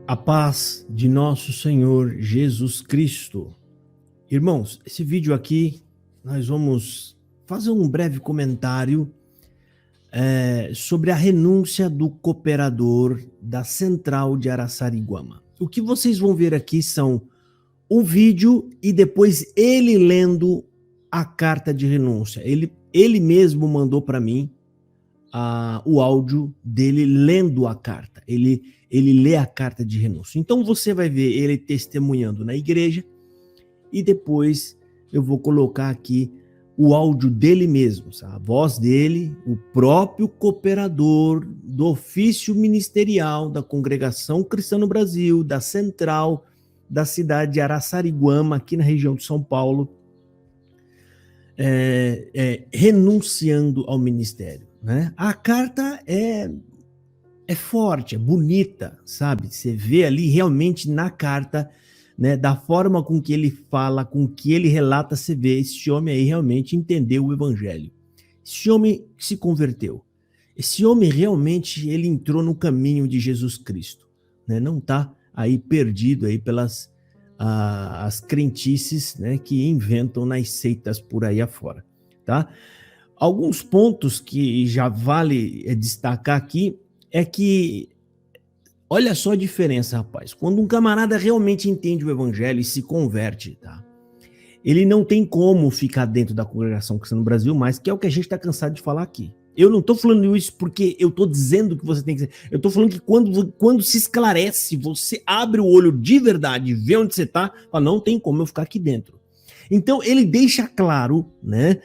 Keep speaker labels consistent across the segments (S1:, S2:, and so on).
S1: A paz de nosso Senhor Jesus Cristo. Irmãos, esse vídeo aqui nós vamos fazer um breve comentário sobre a renúncia do cooperador da Central de Araçariguama. O que vocês vão ver aqui são um vídeo e depois ele lendo a carta de renúncia. Ele mesmo mandou para mim o áudio dele lendo a carta. Ele lê a carta de renúncia. Então você vai ver ele testemunhando na igreja e depois eu vou colocar aqui o áudio dele mesmo, sabe? A voz dele, o próprio cooperador do ofício ministerial da Congregação Cristã no Brasil, da Central, da cidade de Araçariguama, aqui na região de São Paulo, renunciando ao ministério, né? A carta é forte, é bonita, sabe? Você vê ali realmente na carta, né, da forma com que ele fala, com que ele relata, você vê, esse homem aí realmente entendeu o evangelho. Esse homem se converteu. Esse homem realmente, ele entrou no caminho de Jesus Cristo, né? Não está aí perdido aí pelas as crentices, né, que inventam nas seitas por aí afora, tá? Alguns pontos que já vale destacar aqui é que, olha só a diferença, rapaz. Quando um camarada realmente entende o evangelho e se converte, tá? Ele não tem como ficar dentro da Congregação Cristã no Brasil mais, que é o que a gente está cansado de falar aqui. Eu não estou falando isso porque eu estou dizendo que você tem que ser. Eu estou falando que quando se esclarece, você abre o olho de verdade, vê onde você está, fala, não tem como eu ficar aqui dentro. Então ele deixa claro, né,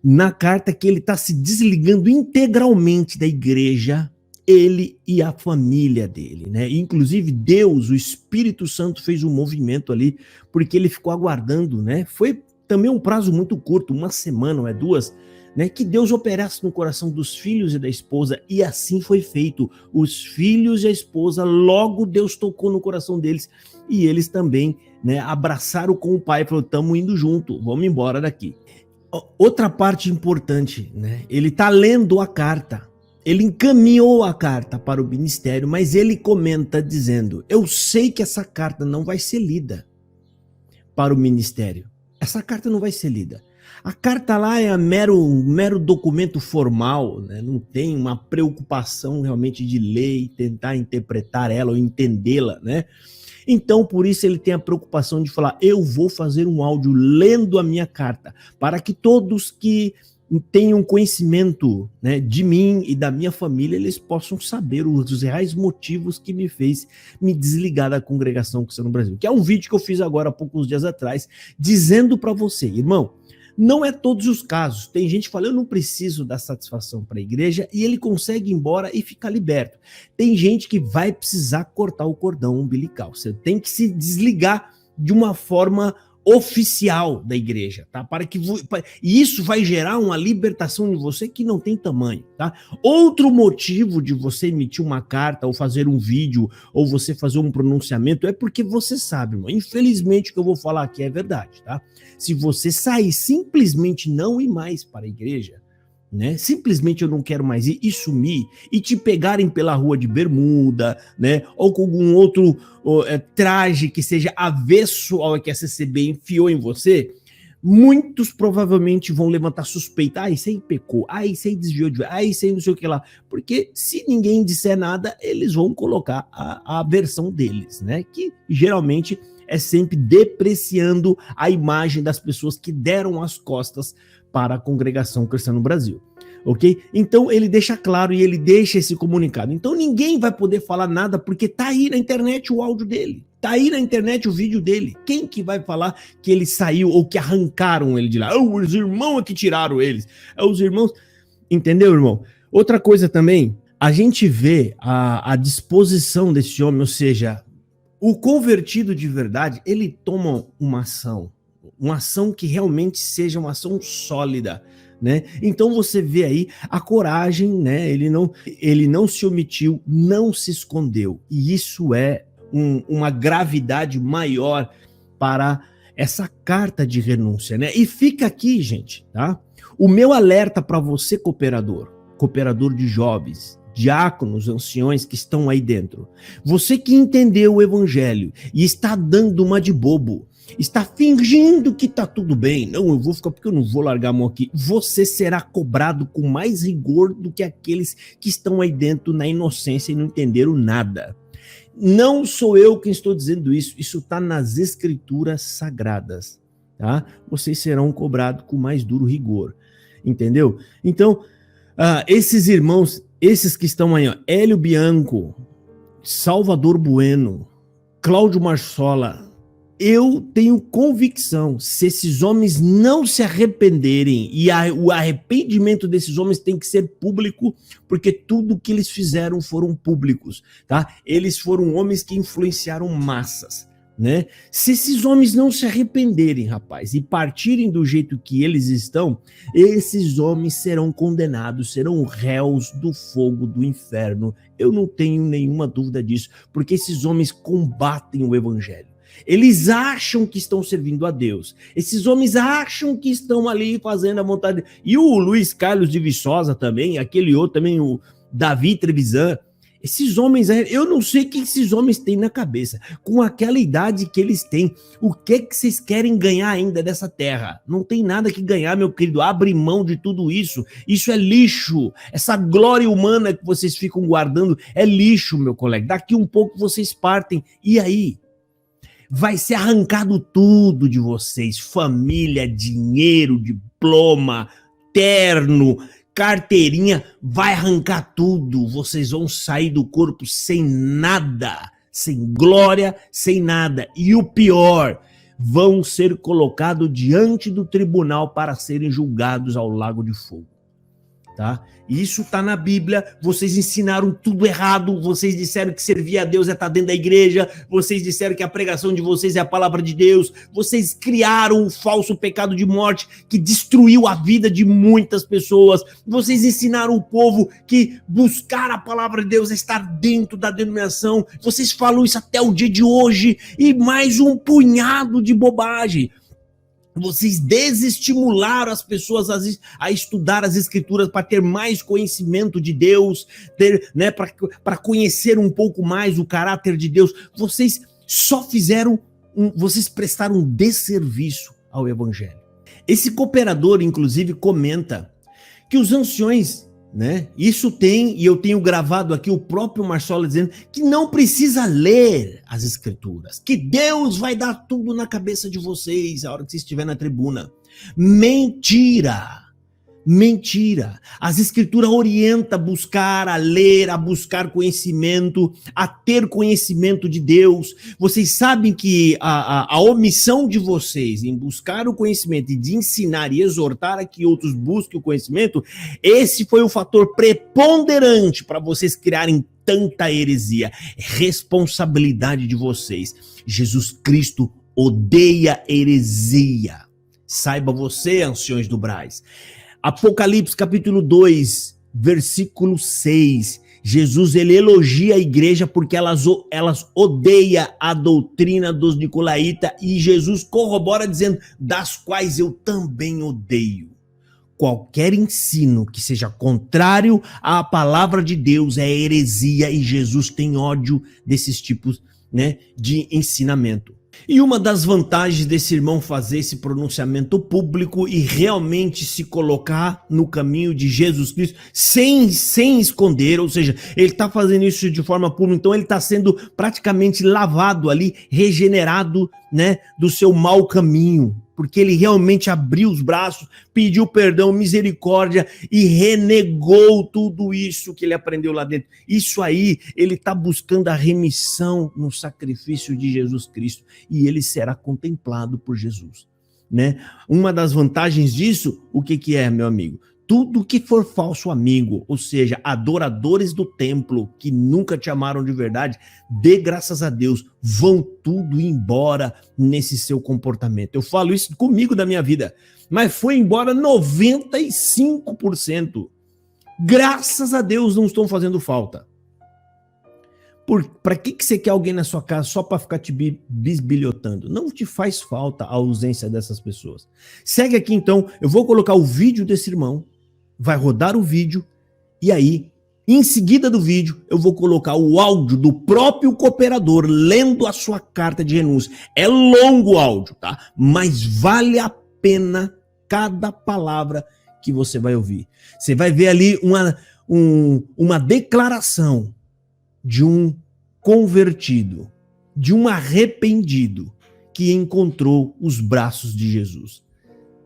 S1: na carta, que ele está se desligando integralmente da igreja, ele e a família dele, né? Inclusive Deus, o Espírito Santo, fez um movimento ali, porque ele ficou aguardando, né? Foi também um prazo muito curto, uma semana, ou duas, né? Que Deus operasse no coração dos filhos e da esposa, e assim foi feito. Os filhos e a esposa, logo Deus tocou no coração deles, e eles também, né, abraçaram com o pai e falaram, estamos indo junto, vamos embora daqui. Outra parte importante, né? Ele está lendo a carta. Ele encaminhou a carta para o ministério, mas ele comenta dizendo, eu sei que essa carta não vai ser lida para o ministério. Essa carta não vai ser lida. A carta lá é um mero documento formal, né? Não tem uma preocupação realmente de ler e tentar interpretar ela ou entendê-la, né? Então, por isso ele tem a preocupação de falar, eu vou fazer um áudio lendo a minha carta, para que todos que tenham conhecimento, né, de mim e da minha família, eles possam saber os reais motivos que me fez me desligar da Congregação Cristã no Brasil. Que é um vídeo que eu fiz agora há poucos dias atrás, dizendo para você, irmão, não é todos os casos. Tem gente que fala, eu não preciso dar satisfação para a igreja, e ele consegue ir embora e ficar liberto. Tem gente que vai precisar cortar o cordão umbilical. Você tem que se desligar de uma forma oficial da igreja, tá? E isso vai gerar uma libertação em você que não tem tamanho, tá? Outro motivo de você emitir uma carta, ou fazer um vídeo, ou você fazer um pronunciamento, é porque você sabe, irmão, infelizmente o que eu vou falar aqui é verdade, tá? Se você sair simplesmente não ir mais para a igreja, né? Simplesmente eu não quero mais ir e sumir, e te pegarem pela rua de bermuda, né? Ou com algum outro traje que seja avesso ao que a CCB enfiou em você, muitos provavelmente vão levantar suspeita, isso aí pecou, isso aí desviou de, isso aí não sei o que lá, porque se ninguém disser nada, eles vão colocar a versão deles, né? Que geralmente é sempre depreciando a imagem das pessoas que deram as costas para a Congregação Cristã no Brasil, ok? Então ele deixa claro e ele deixa esse comunicado. Então ninguém vai poder falar nada, porque tá aí na internet o áudio dele, tá aí na internet o vídeo dele. Quem que vai falar que ele saiu ou que arrancaram ele de lá? Os irmãos é que tiraram eles. Os irmãos, entendeu, irmão? Outra coisa também, a gente vê a disposição desse homem, ou seja, o convertido de verdade, ele toma uma ação que realmente seja uma ação sólida, né? Então você vê aí a coragem, né? Ele não se omitiu, não se escondeu, e isso é uma gravidade maior para essa carta de renúncia, né? E fica aqui, gente, tá? O meu alerta para você, cooperador de jovens, diáconos, anciões que estão aí dentro, você que entendeu o evangelho e está dando uma de bobo, está fingindo que está tudo bem, não, eu vou ficar porque eu não vou largar a mão aqui, você será cobrado com mais rigor do que aqueles que estão aí dentro na inocência e não entenderam nada. Não sou eu quem estou dizendo isso, isso está nas escrituras sagradas, tá? Vocês serão cobrados com mais duro rigor, entendeu? Então, esses irmãos, esses que estão aí, ó, Hélio Bianco, Salvador Bueno, Cláudio Marsola, eu tenho convicção, se esses homens não se arrependerem, e o arrependimento desses homens tem que ser público, porque tudo que eles fizeram foram públicos, tá? Eles foram homens que influenciaram massas, né? Se esses homens não se arrependerem, rapaz, e partirem do jeito que eles estão, esses homens serão condenados, serão réus do fogo do inferno. Eu não tenho nenhuma dúvida disso, porque esses homens combatem o evangelho. Eles acham que estão servindo a Deus. Esses homens acham que estão ali fazendo a vontade. E o Luiz Carlos de Viçosa também, aquele outro também, o Davi Trevisan. Esses homens, eu não sei o que esses homens têm na cabeça. Com aquela idade que eles têm, o que vocês querem ganhar ainda dessa terra? Não tem nada que ganhar, meu querido. Abre mão de tudo isso. Isso é lixo. Essa glória humana que vocês ficam guardando é lixo, meu colega. Daqui um pouco vocês partem. E aí? Vai ser arrancado tudo de vocês, família, dinheiro, diploma, terno, carteirinha, vai arrancar tudo, vocês vão sair do corpo sem nada, sem glória, sem nada, e o pior, vão ser colocados diante do tribunal para serem julgados ao lago de fogo. Tá? Isso está na Bíblia, vocês ensinaram tudo errado, vocês disseram que servir a Deus é estar dentro da igreja, vocês disseram que a pregação de vocês é a palavra de Deus, vocês criaram o falso pecado de morte que destruiu a vida de muitas pessoas, vocês ensinaram o povo que buscar a palavra de Deus é estar dentro da denominação, vocês falam isso até o dia de hoje, e mais um punhado de bobagem. Vocês desestimularam as pessoas a estudar as escrituras para ter mais conhecimento de Deus, né, para conhecer um pouco mais o caráter de Deus. Vocês só fizeram, vocês prestaram um desserviço ao evangelho. Esse cooperador, inclusive, comenta que os anciões, né, isso tem, e eu tenho gravado aqui o próprio Marsola dizendo que não precisa ler as escrituras, que Deus vai dar tudo na cabeça de vocês a hora que você estiver na tribuna. Mentira! Mentira! As escrituras orientam a buscar, a ler, a buscar conhecimento, a ter conhecimento de Deus. Vocês sabem que a omissão de vocês em buscar o conhecimento e de ensinar e exortar a que outros busquem o conhecimento, esse foi o fator preponderante para vocês criarem tanta heresia. Responsabilidade de vocês. Jesus Cristo odeia heresia. Saiba você, anciões do Brás. Apocalipse capítulo 2, versículo 6. Jesus, ele elogia a igreja porque elas odeiam a doutrina dos nicolaítas, e Jesus corrobora dizendo, das quais eu também odeio. Qualquer ensino que seja contrário à palavra de Deus é heresia, e Jesus tem ódio desses tipos, né, de ensinamento. E uma das vantagens desse irmão fazer esse pronunciamento público e realmente se colocar no caminho de Jesus Cristo sem esconder, ou seja, ele está fazendo isso de forma pública, então ele está sendo praticamente lavado ali, regenerado, né, do seu mau caminho, porque ele realmente abriu os braços, pediu perdão, misericórdia e renegou tudo isso que ele aprendeu lá dentro. Isso aí, ele está buscando a remissão no sacrifício de Jesus Cristo, e ele será contemplado por Jesus, né? Uma das vantagens disso, o que é, meu amigo? Tudo que for falso amigo, ou seja, adoradores do templo que nunca te amaram de verdade, dê graças a Deus, vão tudo embora nesse seu comportamento. Eu falo isso comigo da minha vida, mas foi embora 95%. Graças a Deus não estão fazendo falta. Para que você quer alguém na sua casa só para ficar te bisbilhotando? Não te faz falta a ausência dessas pessoas. Segue aqui então, eu vou colocar o vídeo desse irmão, vai rodar o vídeo, e aí Em seguida do vídeo, eu vou colocar o áudio do próprio cooperador lendo a sua carta de renúncia. É longo o áudio, tá? Mas vale a pena cada palavra que você vai ouvir. Você vai ver ali uma declaração de um convertido, de um arrependido que encontrou os braços de Jesus.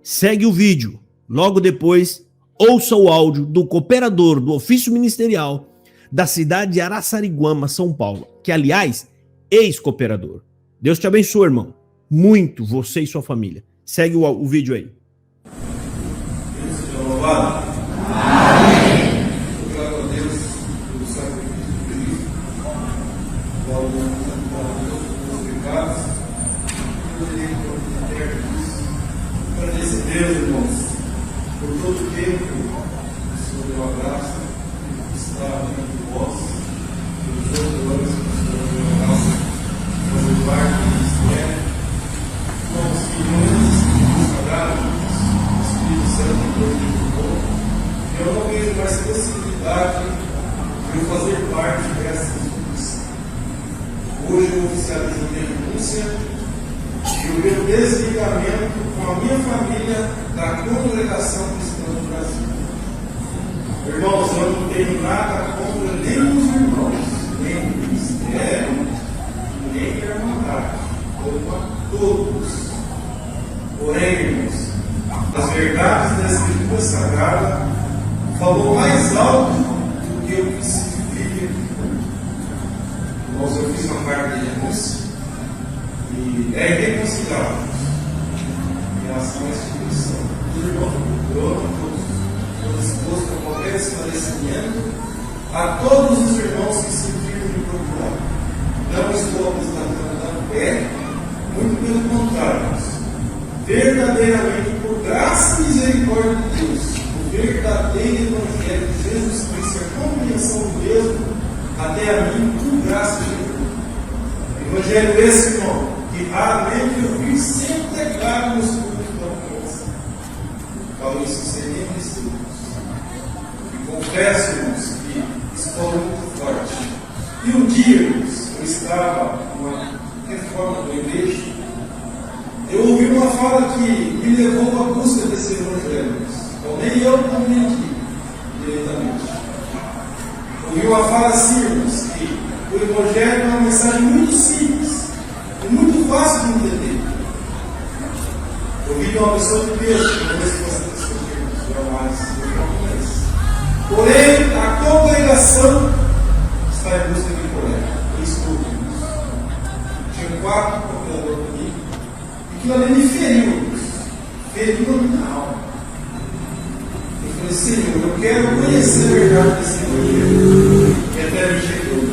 S1: Segue o vídeo. Logo depois, ouça o áudio do cooperador do ofício ministerial da cidade de Araçariguama, São Paulo, que, aliás, ex-cooperador. Deus te abençoe, irmão. Muito, você e sua família. Segue o vídeo aí.
S2: Deus seja louvado. Amém. Glória a Deus pelo sacrifício de Cristo. Glória a Deus pelos pecados. Pelo direito eternos. Agradeço a Deus, irmãos, por todo o tempo que o Senhor deu a graça que está entre vós, pelos outros que o Senhor deu a graça de fazer parte do ministério. Irmãos, que nós, sagrados, o Espírito Santo, Deus de bom, eu não vejo mais possibilidade de eu fazer parte dessa instituição. Hoje eu oficializo minha renúncia e o meu desligamento com a minha família da congregação cristã do Brasil. Irmãos, eu não tenho nada contra nem os irmãos, nem o ministério, nem a irmandade, como a todos. Porém, irmãos, as verdades da Escritura Sagrada falou mais alto do que o que se vive. Irmãos, eu fiz uma carta de renúncia e é irreconciliável em relação à instituição. Os irmãos procuram, todos dispostos a qualquer esclarecimento, a todos os irmãos que se viram me procurar. Não estou apostatando da fé, muito pelo contrário, irmãos. Verdadeiramente, por graça e misericórdia de Deus, o verdadeiro Evangelho de Jesus Cristo, a compreensão do mesmo, até a mim, por graça de Deus. Evangelho esse, irmão, que raramente eu vi sem pregado nos cultos da conversa. Falo isso sem nem receber. E confesso, irmãos, que estou muito forte. E um dia, irmãos, eu estava numa reforma da igreja. Eu ouvi uma fala que me levou à busca desse evangelho. Então, nem eu compreendi diretamente. Ouvi uma fala assim, irmãos, que o evangelho é uma mensagem muito simples e muito fácil de entender. Ouvi de uma pessoa de Deus, que não sei se você está jamais, eu não conheço. Porém, a congregação está em busca de coleta. Isso tudo, irmãos. Tinha 4 cooperadores comigo. Aquilo ali me feriu a minha alma. Eu falei, Senhor, eu quero conhecer a verdade desse evangelho. E até me chegou.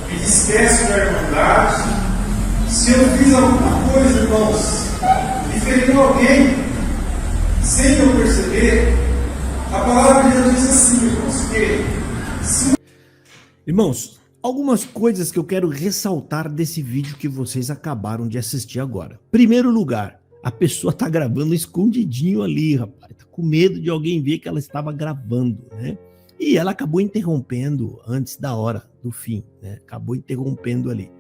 S2: Me despeço da irmandade. Se eu fiz alguma coisa, irmãos, e feriu alguém, sem eu perceber, a palavra de Deus diz assim, irmãos, que se...
S1: Irmãos, algumas coisas que eu quero ressaltar desse vídeo que vocês acabaram de assistir agora. Primeiro lugar, a pessoa tá gravando escondidinho ali, rapaz. Tá com medo de alguém ver que ela estava gravando, né? E ela acabou interrompendo antes da hora do fim, né? Acabou interrompendo ali,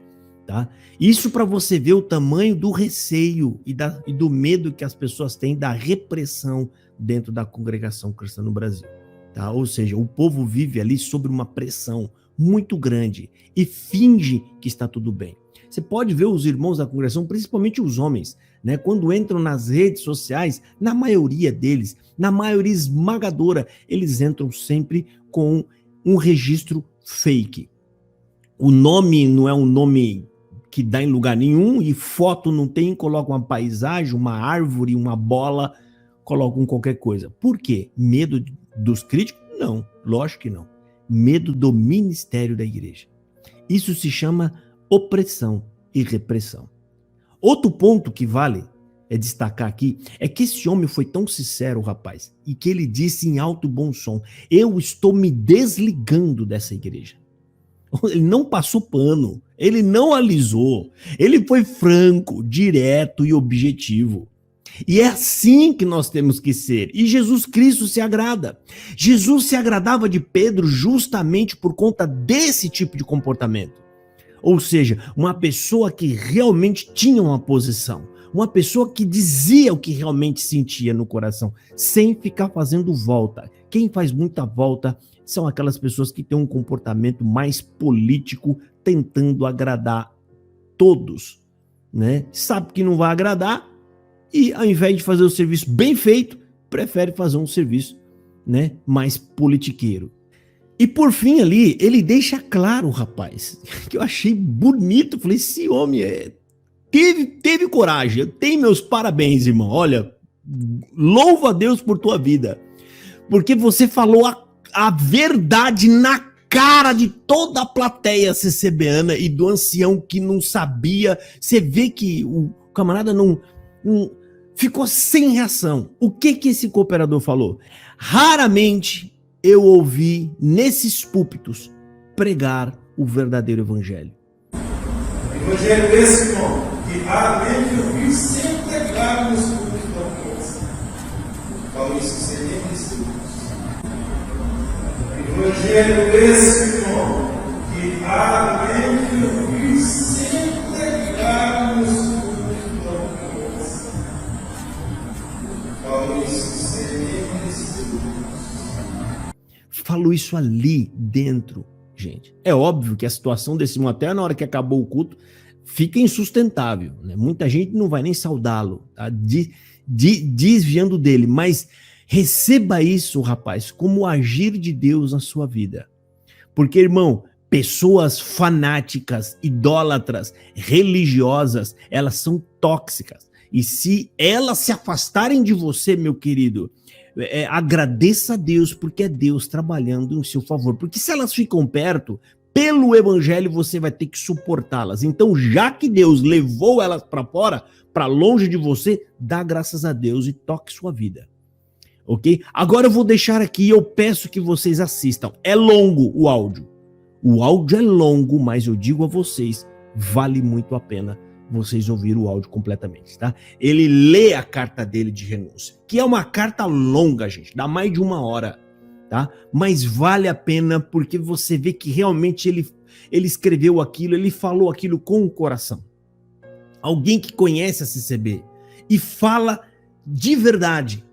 S1: tá? Isso para você ver o tamanho do receio e do medo que as pessoas têm da repressão dentro da congregação cristã no Brasil, tá? Ou seja, o povo vive ali sob uma pressão muito grande e finge que está tudo bem. Você pode ver os irmãos da congregação, principalmente os homens, né? Quando entram nas redes sociais, na maioria deles, na maioria esmagadora, eles entram sempre com um registro fake. O nome não é um nome que dá em lugar nenhum e foto não tem, colocam uma paisagem, uma árvore, uma bola, colocam qualquer coisa. Por quê? Medo dos críticos? Não, lógico que não. Medo do ministério da igreja. Isso se chama opressão e repressão. Outro ponto que vale destacar aqui é que esse homem foi tão sincero, rapaz, e que ele disse em alto bom som: eu estou me desligando dessa igreja. Ele não passou pano, ele não alisou, ele foi franco, direto e objetivo. E é assim que nós temos que ser. E Jesus Cristo se agrada. Jesus se agradava de Pedro justamente por conta desse tipo de comportamento. Ou seja, uma pessoa que realmente tinha uma posição. Uma pessoa que dizia o que realmente sentia no coração, sem ficar fazendo volta. Quem faz muita volta são aquelas pessoas que têm um comportamento mais político, tentando agradar todos, né? Sabe que não vai agradar e, ao invés de fazer o serviço bem feito, prefere fazer um serviço, né, mais politiqueiro. E por fim ali, ele deixa claro, rapaz, que eu achei bonito. Falei, esse homem teve coragem. Eu tenho meus parabéns, irmão. Olha, louva a Deus por tua vida. Porque você falou a verdade na cara de toda a plateia CCBana e do ancião que não sabia. Você vê que o camarada não ficou sem reação. O que esse cooperador falou? Raramente eu ouvi nesses púlpitos pregar o verdadeiro evangelho.
S2: Evangelho esse, irmão, que raramente eu vi sempre pregar nos púlpitos da coisa. Falo isso sem nem estudos. Evangelho esse, irmão, que raramente eu vi sempre pregar nos púlpitos da coisa. Falo isso sem nem estudos.
S1: Falo isso ali dentro, gente. É óbvio que a situação desse irmão, até na hora que acabou o culto, fica insustentável, né? Muita gente não vai nem saudá-lo, tá? Desviando dele, mas receba isso, rapaz, como o agir de Deus na sua vida. Porque, irmão, pessoas fanáticas, idólatras, religiosas, elas são tóxicas. E se elas se afastarem de você, meu querido, agradeça a Deus, porque é Deus trabalhando em seu favor. Porque se elas ficam perto, pelo evangelho você vai ter que suportá-las. Então, já que Deus levou elas para fora, para longe de você, dá graças a Deus e toque sua vida. Ok? Agora eu vou deixar aqui e eu peço que vocês assistam. É longo o áudio. O áudio é longo, mas eu digo a vocês, vale muito a pena vocês ouviram o áudio completamente, tá? Ele lê a carta dele de renúncia, que é uma carta longa, gente, dá mais de 1 hora, tá? Mas vale a pena porque você vê que realmente ele escreveu aquilo, ele falou aquilo com o coração. Alguém que conhece a CCB e fala de verdade,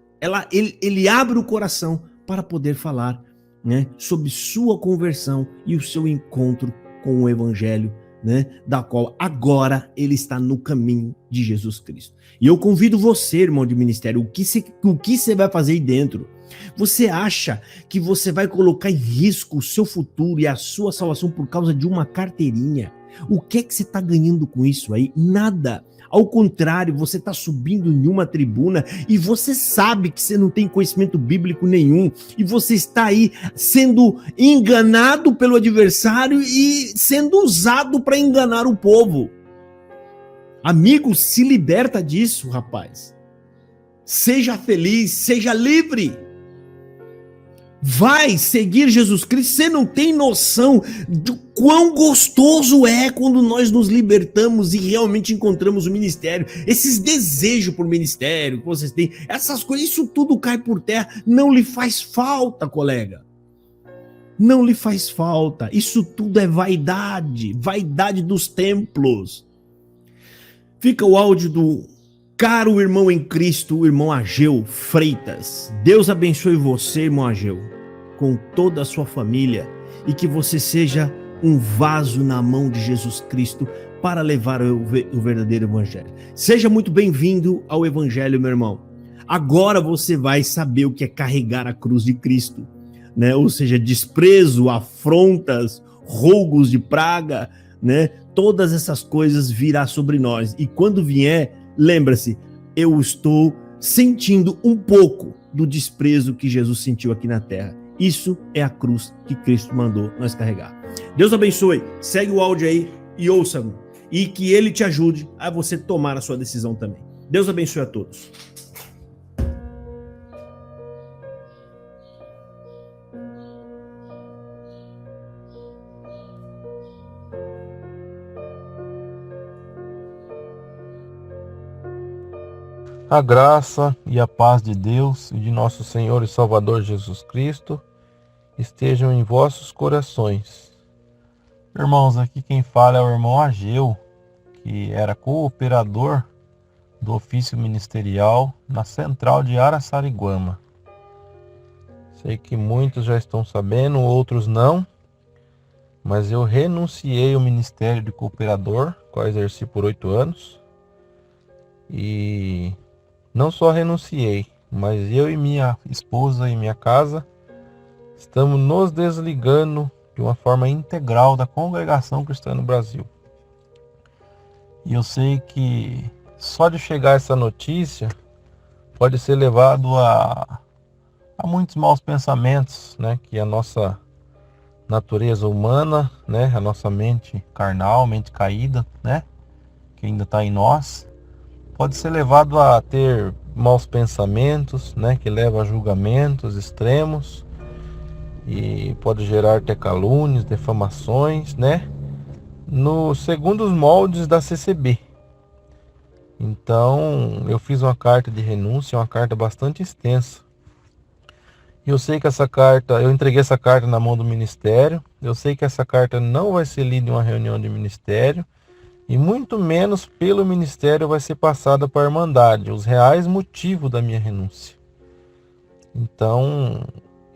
S1: ele abre o coração para poder falar, né, sobre sua conversão e o seu encontro com o evangelho, né, da qual agora ele está no caminho de Jesus Cristo. E eu convido você, irmão de ministério, o que você vai fazer aí dentro? Você acha que você vai colocar em risco o seu futuro e a sua salvação por causa de uma carteirinha? O que é que você está ganhando com isso aí? Nada. Ao contrário, você está subindo em uma tribuna e você sabe que você não tem conhecimento bíblico nenhum e você está aí sendo enganado pelo adversário e sendo usado para enganar o povo. Amigo, se liberta disso, rapaz. Seja feliz, seja livre. Vai seguir Jesus Cristo. Você não tem noção do quão gostoso é quando nós nos libertamos e realmente encontramos o ministério. Esses desejos por ministério que vocês têm, essas coisas, isso tudo cai por terra. Não lhe faz falta, colega. Não lhe faz falta. Isso tudo é vaidade, vaidade dos templos. Fica o áudio do caro irmão em Cristo, o irmão Ageu Freitas. Deus abençoe você, irmão Ageu, com toda a sua família, e que você seja um vaso na mão de Jesus Cristo para levar o verdadeiro evangelho. Seja muito bem-vindo ao evangelho, meu irmão. Agora você vai saber o que é carregar a cruz de Cristo, né? Ou seja, desprezo, afrontas, rogos de praga, né? Todas essas coisas virá sobre nós. E quando vier, lembra-se, eu estou sentindo um pouco do desprezo que Jesus sentiu aqui na terra. Isso é a cruz que Cristo mandou nós carregar. Deus abençoe. Segue o áudio aí e ouça-no. E que ele te ajude a você tomar a sua decisão também. Deus abençoe a todos.
S3: A graça e a paz de Deus e de nosso Senhor e Salvador Jesus Cristo estejam em vossos corações. Irmãos, aqui quem fala é o irmão Ageu, que era cooperador do ofício ministerial na central de Araçariguama. Sei que muitos já estão sabendo, outros não, mas eu renunciei ao ministério de cooperador, qual exerci por 8 anos, e não só renunciei, mas eu e minha esposa e minha casa estamos nos desligando de uma forma integral da congregação cristã no Brasil. E eu sei que só de chegar essa notícia pode ser levado a muitos maus pensamentos, né? Que a nossa natureza humana, né? A nossa mente carnal, mente caída, né? Que ainda está em nós, pode ser levado a ter maus pensamentos, né? Que leva a julgamentos extremos e pode gerar até calúnias, defamações, né? Segundo os moldes da CCB. Então, eu fiz uma carta de renúncia, uma carta bastante extensa. E eu sei que eu entreguei essa carta na mão do ministério. Eu sei que essa carta não vai ser lida em uma reunião de ministério. E muito menos pelo ministério vai ser passada para a Irmandade, os reais motivos da minha renúncia. Então,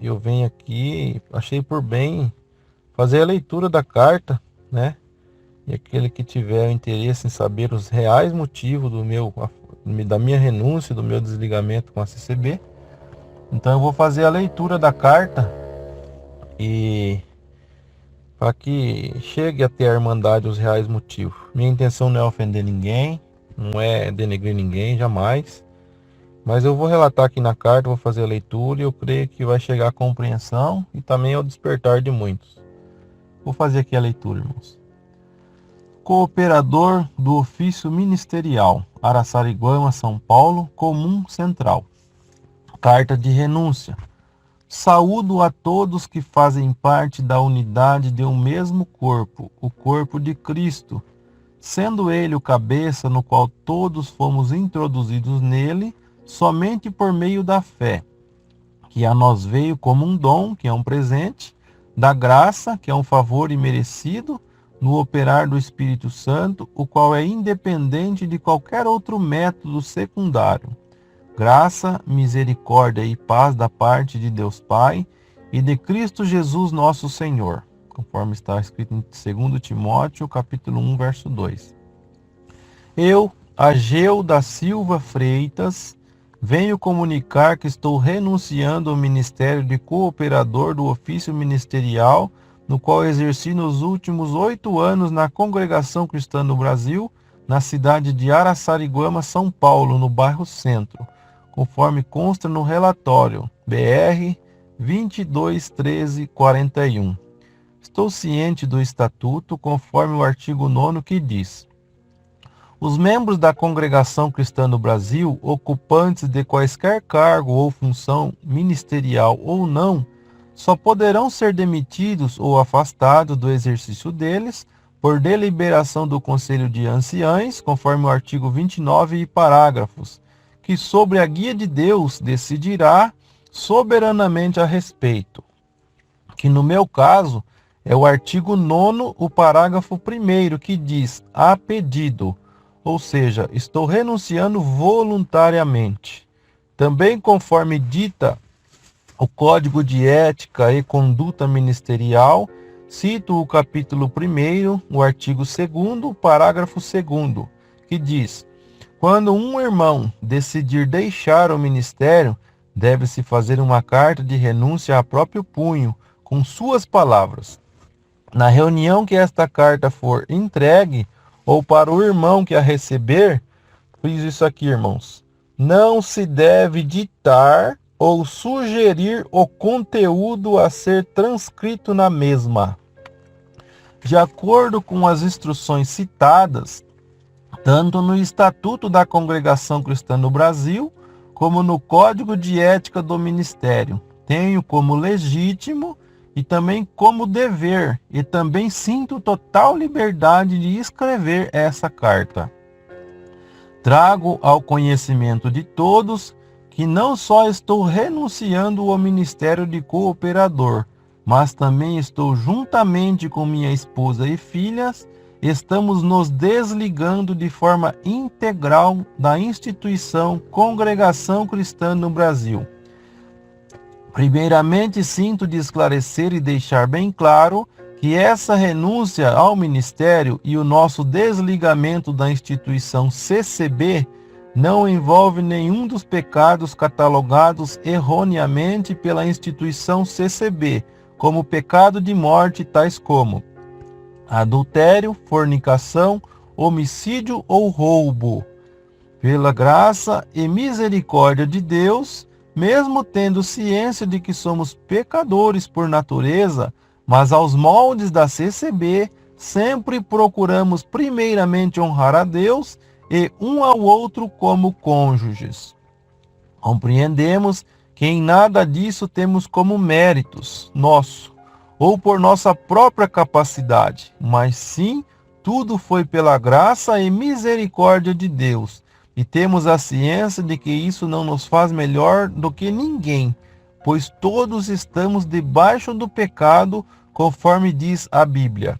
S3: eu venho aqui, achei por bem fazer a leitura da carta, né? E aquele que tiver interesse em saber os reais motivos da minha renúncia, do meu desligamento com a CCB, então eu vou fazer a leitura da carta e para que chegue até a Irmandade os reais motivos. Minha intenção não é ofender ninguém, não é denegrir ninguém, jamais. Mas eu vou relatar aqui na carta, vou fazer a leitura e eu creio que vai chegar à compreensão e também ao despertar de muitos. Vou fazer aqui a leitura, irmãos. Cooperador do ofício ministerial, Araçariguama, São Paulo, Comum Central. Carta de renúncia. Saúdo a todos que fazem parte da unidade de um mesmo corpo, o corpo de Cristo, sendo ele o cabeça no qual todos fomos introduzidos nele, somente por meio da fé, que a nós veio como um dom, que é um presente, da graça, que é um favor imerecido, no operar do Espírito Santo, o qual é independente de qualquer outro método secundário. Graça, misericórdia e paz da parte de Deus Pai e de Cristo Jesus nosso Senhor, conforme está escrito em 2 Timóteo, capítulo 1, verso 2. Eu, Ageu da Silva Freitas, venho comunicar que estou renunciando ao ministério de cooperador do ofício ministerial, no qual exerci nos últimos 8 anos na Congregação Cristã no Brasil, na cidade de Araçariguama, São Paulo, no bairro Centro, conforme consta no relatório BR 221341. Estou ciente do estatuto, conforme o artigo 9º que diz: os membros da Congregação Cristã no Brasil, ocupantes de quaisquer cargo ou função ministerial ou não, só poderão ser demitidos ou afastados do exercício deles por deliberação do Conselho de Anciães, conforme o artigo 29 e parágrafos, que sobre a guia de Deus decidirá soberanamente a respeito. Que no meu caso é o artigo 9º, o parágrafo 1º, que diz: a pedido, ou seja, estou renunciando voluntariamente. Também conforme dita o Código de Ética e Conduta Ministerial, cito o capítulo 1º, o artigo 2º, parágrafo 2º, que diz: quando um irmão decidir deixar o ministério, deve-se fazer uma carta de renúncia a próprio punho, com suas palavras. Na reunião que esta carta for entregue, ou para o irmão que a receber, fiz isso aqui, irmãos, não se deve ditar ou sugerir o conteúdo a ser transcrito na mesma. De acordo com as instruções citadas, tanto no Estatuto da Congregação Cristã no Brasil, como no Código de Ética do Ministério, tenho como legítimo e também como dever, e também sinto total liberdade de escrever essa carta. Trago ao conhecimento de todos que não só estou renunciando ao ministério de cooperador, mas também estou juntamente com minha esposa e filhas, estamos nos desligando de forma integral da instituição Congregação Cristã no Brasil. Primeiramente, sinto de esclarecer e deixar bem claro que essa renúncia ao ministério e o nosso desligamento da instituição CCB não envolve nenhum dos pecados catalogados erroneamente pela instituição CCB, como pecado de morte, tais como adultério, fornicação, homicídio ou roubo. Pela graça e misericórdia de Deus, mesmo tendo ciência de que somos pecadores por natureza, mas aos moldes da CCB, sempre procuramos primeiramente honrar a Deus e um ao outro como cônjuges. Compreendemos que em nada disso temos como méritos nosso, ou por nossa própria capacidade, mas sim, tudo foi pela graça e misericórdia de Deus, e temos a ciência de que isso não nos faz melhor do que ninguém, pois todos estamos debaixo do pecado, conforme diz a Bíblia.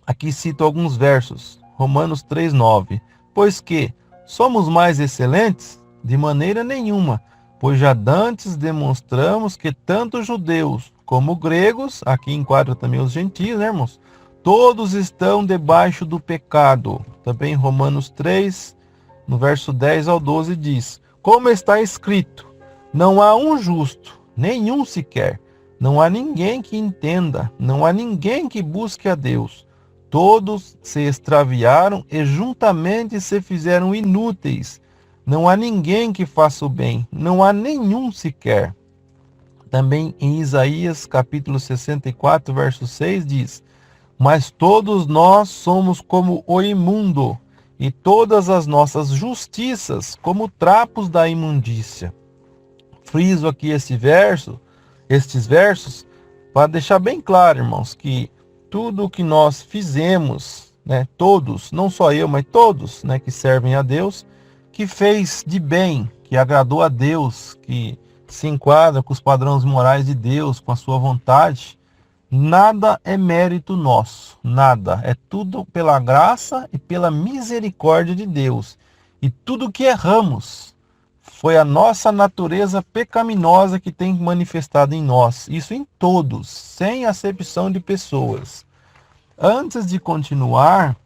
S3: Aqui cito alguns versos, Romanos 3:9. Pois que somos mais excelentes? De maneira nenhuma, pois já dantes demonstramos que tanto judeus como gregos, aqui enquadra também os gentios, né, irmãos? Todos estão debaixo do pecado. Também Romanos 3, no verso 10 ao 12 diz, como está escrito, não há um justo, nenhum sequer. Não há ninguém que entenda, não há ninguém que busque a Deus. Todos se extraviaram e juntamente se fizeram inúteis. Não há ninguém que faça o bem, não há nenhum sequer. Também em Isaías capítulo 64, verso 6 diz, mas todos nós somos como o imundo, e todas as nossas justiças como trapos da imundícia. Friso aqui estes versos, para deixar bem claro, irmãos, que tudo o que nós fizemos, né, todos, não só eu, mas todos, né, que servem a Deus, que fez de bem, que agradou a Deus, que se enquadra com os padrões morais de Deus, com a sua vontade, nada é mérito nosso, nada, é tudo pela graça e pela misericórdia de Deus. E tudo que erramos foi a nossa natureza pecaminosa que tem manifestado em nós. Isso em todos, sem acepção de pessoas. Antes de continuar,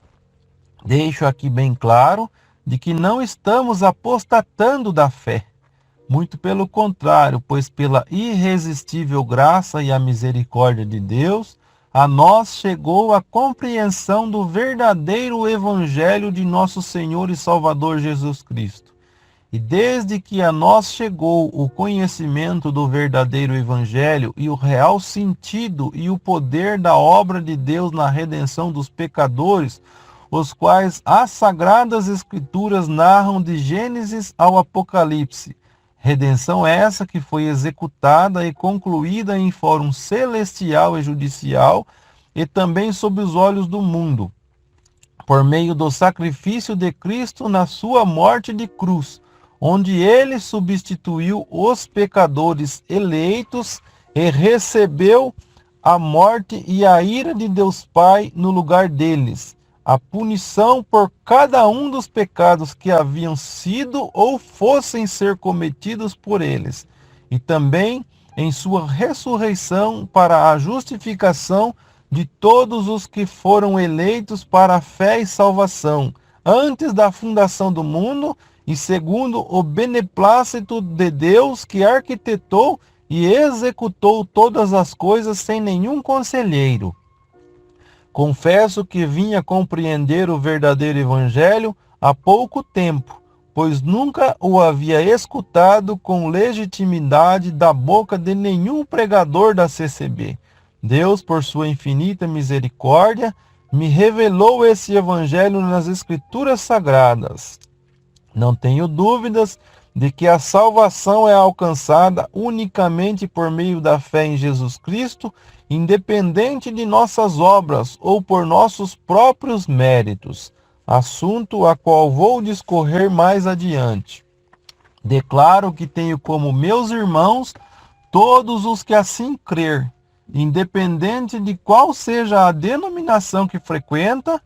S3: deixo aqui bem claro de que não estamos apostatando da fé. Muito pelo contrário, pois pela irresistível graça e a misericórdia de Deus, a nós chegou a compreensão do verdadeiro evangelho de nosso Senhor e Salvador Jesus Cristo. E desde que a nós chegou o conhecimento do verdadeiro evangelho e o real sentido e o poder da obra de Deus na redenção dos pecadores, os quais as sagradas escrituras narram de Gênesis ao Apocalipse, redenção essa que foi executada e concluída em fórum celestial e judicial e também sob os olhos do mundo, por meio do sacrifício de Cristo na sua morte de cruz, onde ele substituiu os pecadores eleitos e recebeu a morte e a ira de Deus Pai no lugar deles, a punição por cada um dos pecados que haviam sido ou fossem ser cometidos por eles, e também em sua ressurreição para a justificação de todos os que foram eleitos para a fé e salvação, antes da fundação do mundo e segundo o beneplácito de Deus que arquitetou e executou todas as coisas sem nenhum conselheiro. Confesso que vim a compreender o verdadeiro evangelho há pouco tempo, pois nunca o havia escutado com legitimidade da boca de nenhum pregador da CCB. Deus, por sua infinita misericórdia, me revelou esse evangelho nas Escrituras Sagradas. Não tenho dúvidas de que a salvação é alcançada unicamente por meio da fé em Jesus Cristo, independente de nossas obras ou por nossos próprios méritos. assunto a qual vou discorrer mais adiante. Declaro que tenho como meus irmãos todos os que assim crer, independente de qual seja a denominação que frequenta,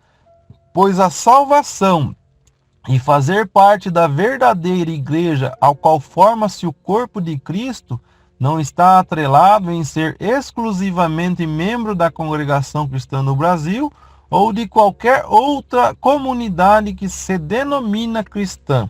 S3: pois a salvação e fazer parte da verdadeira igreja ao qual forma-se o corpo de Cristo não está atrelado em ser exclusivamente membro da congregação cristã no Brasil ou de qualquer outra comunidade que se denomina cristã.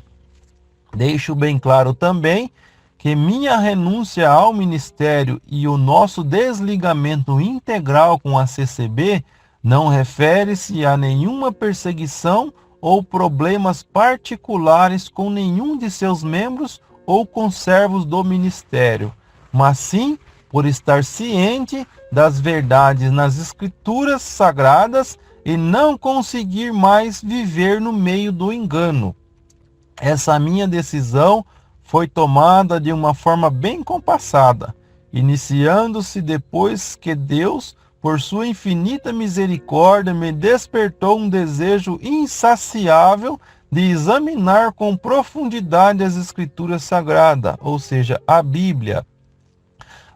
S3: Deixo bem claro também que minha renúncia ao ministério e o nosso desligamento integral com a CCB não refere-se a nenhuma perseguição ou problemas particulares com nenhum de seus membros ou conservos do ministério, mas sim por estar ciente das verdades nas Escrituras Sagradas e não conseguir mais viver no meio do engano. Essa minha decisão foi tomada de uma forma bem compassada, iniciando-se depois que Deus, por sua infinita misericórdia, me despertou um desejo insaciável de examinar com profundidade as Escrituras Sagradas, ou seja, a Bíblia,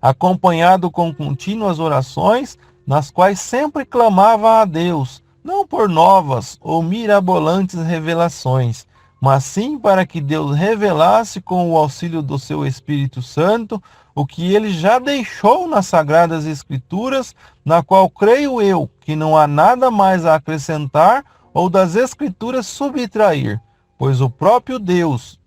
S3: acompanhado com contínuas orações, nas quais sempre clamava a Deus, não por novas ou mirabolantes revelações, mas sim para que Deus revelasse com o auxílio do seu Espírito Santo o que ele já deixou nas Sagradas Escrituras, na qual creio eu que não há nada mais a acrescentar ou das Escrituras subtrair, pois o próprio Deus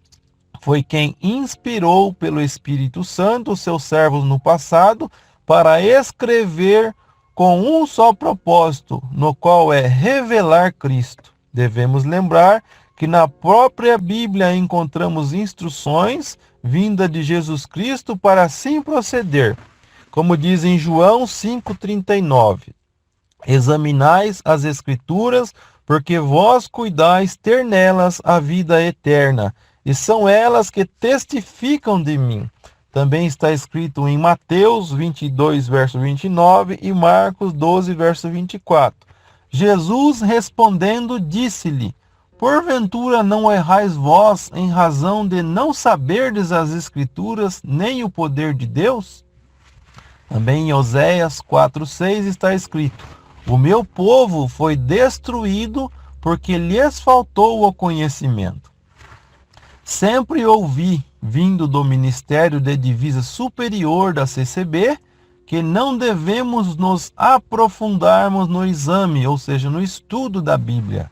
S3: foi quem inspirou pelo Espírito Santo os seus servos no passado para escrever com um só propósito, no qual é revelar Cristo. Devemos lembrar que na própria Bíblia encontramos instruções vinda de Jesus Cristo para assim proceder. Como diz em João 5,39, examinais as Escrituras, porque vós cuidais ter nelas a vida eterna, e são elas que testificam de mim. Também está escrito em Mateus 22, verso 29 e Marcos 12, verso 24. Jesus respondendo disse-lhe: porventura não errais vós em razão de não saberdes as Escrituras nem o poder de Deus? Também em Oséias 4,6 está escrito: o meu povo foi destruído porque lhes faltou o conhecimento. Sempre ouvi, vindo do Ministério de Divisa Superior da CCB, que não devemos nos aprofundarmos no exame, ou seja, no estudo da Bíblia,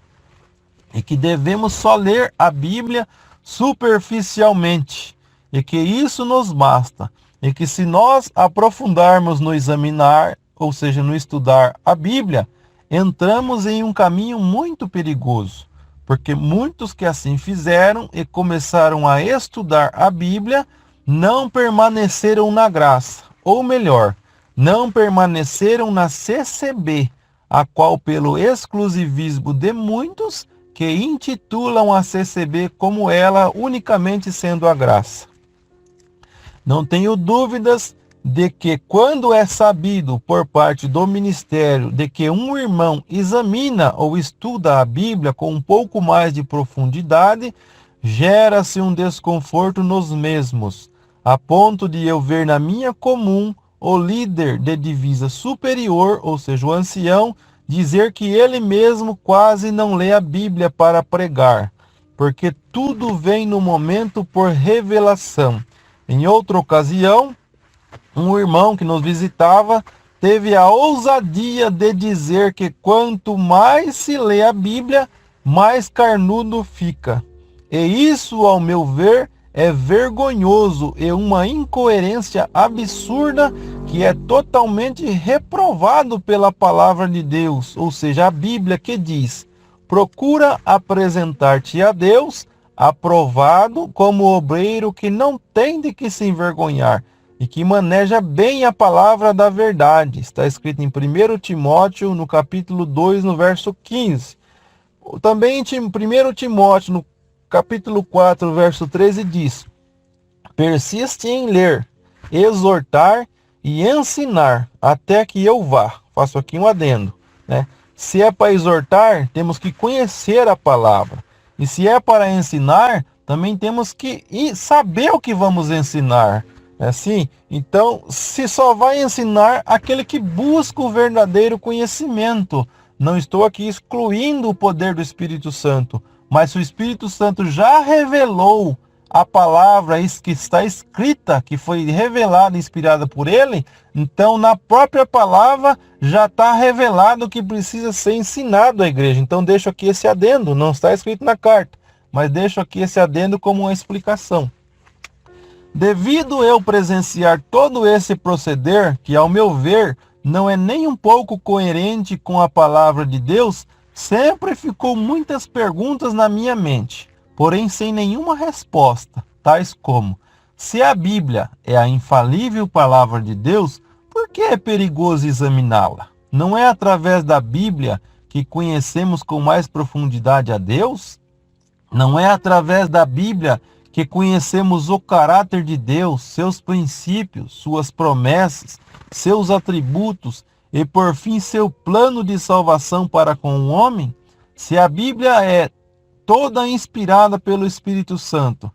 S3: e que devemos só ler a Bíblia superficialmente, e que isso nos basta, e que se nós aprofundarmos no examinar, ou seja, no estudar a Bíblia, entramos em um caminho muito perigoso, porque muitos que assim fizeram e começaram a estudar a Bíblia não permaneceram na graça, ou melhor, não permaneceram na CCB, a qual pelo exclusivismo de muitos que intitulam a CCB como ela unicamente sendo a graça. Não tenho dúvidas de que quando é sabido por parte do ministério de que um irmão examina ou estuda a Bíblia com um pouco mais de profundidade, gera-se um desconforto nos mesmos, a ponto de eu ver na minha comum o líder de divisa superior, ou seja, o ancião, dizer que ele mesmo quase não lê a Bíblia para pregar, porque tudo vem no momento por revelação. Em outra ocasião, um irmão que nos visitava teve a ousadia de dizer que quanto mais se lê a Bíblia, mais carnudo fica. E isso, ao meu ver, é vergonhoso e uma incoerência absurda que é totalmente reprovado pela palavra de Deus, ou seja, a Bíblia que diz: procura apresentar-te a Deus aprovado como obreiro que não tem de que se envergonhar e que maneja bem a palavra da verdade. Está escrito em 1 Timóteo, no capítulo 2, no verso 15. Também em 1 Timóteo, no capítulo 4, verso 13, diz: persiste em ler, exortar e ensinar até que eu vá. Faço aqui um adendo, né? Se é para exortar, temos que conhecer a palavra. E se é para ensinar, também temos que saber o que vamos ensinar. É assim? Então, se só vai ensinar aquele que busca o verdadeiro conhecimento. Não estou aqui excluindo o poder do Espírito Santo, mas se o Espírito Santo já revelou a palavra que está escrita, que foi revelada, inspirada por ele, então na própria palavra já está revelado o que precisa ser ensinado à igreja. Então deixo aqui esse adendo, não está escrito na carta, mas deixo aqui esse adendo como uma explicação. Devido eu presenciar todo esse proceder, que ao meu ver não é nem um pouco coerente com a palavra de Deus, sempre ficou muitas perguntas na minha mente, porém sem nenhuma resposta, tais como: se a Bíblia é a infalível palavra de Deus, por que é perigoso examiná-la? Não é através da Bíblia que conhecemos com mais profundidade a Deus? Não é através da Bíblia que conhecemos o caráter de Deus, seus princípios, suas promessas, seus atributos e, por fim, seu plano de salvação para com o homem? Se a Bíblia é toda inspirada pelo Espírito Santo,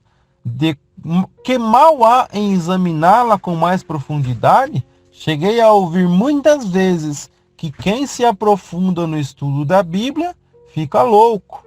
S3: que mal há em examiná-la com mais profundidade? Cheguei a ouvir muitas vezes que quem se aprofunda no estudo da Bíblia fica louco.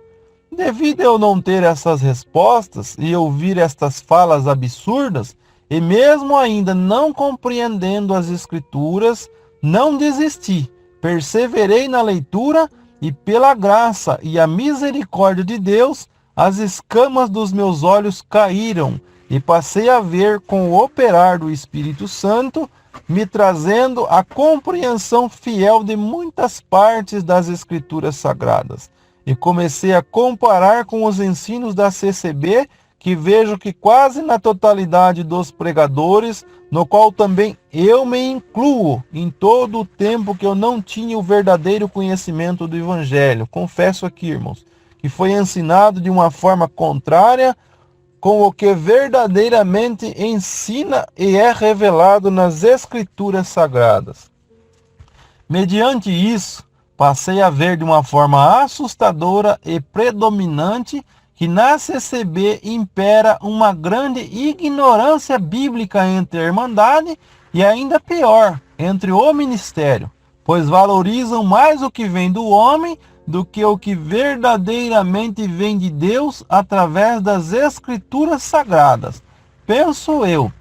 S3: Devido a eu não ter essas respostas e ouvir estas falas absurdas, e mesmo ainda não compreendendo as Escrituras, não desisti, perseverei na leitura e pela graça e a misericórdia de Deus, as escamas dos meus olhos caíram e passei a ver com o operar do Espírito Santo, me trazendo a compreensão fiel de muitas partes das Escrituras Sagradas. E comecei a comparar com os ensinos da CCB, que vejo que quase na totalidade dos pregadores, no qual também eu me incluo, em todo o tempo que eu não tinha o verdadeiro conhecimento do Evangelho. Confesso aqui, irmãos, que foi ensinado de uma forma contrária com o que verdadeiramente ensina e é revelado nas Escrituras Sagradas. Mediante isso, passei a ver de uma forma assustadora e predominante que na CCB impera uma grande ignorância bíblica entre a Irmandade e ainda pior, entre o ministério, pois valorizam mais o que vem do homem do que o que verdadeiramente vem de Deus através das Escrituras Sagradas. Penso eu,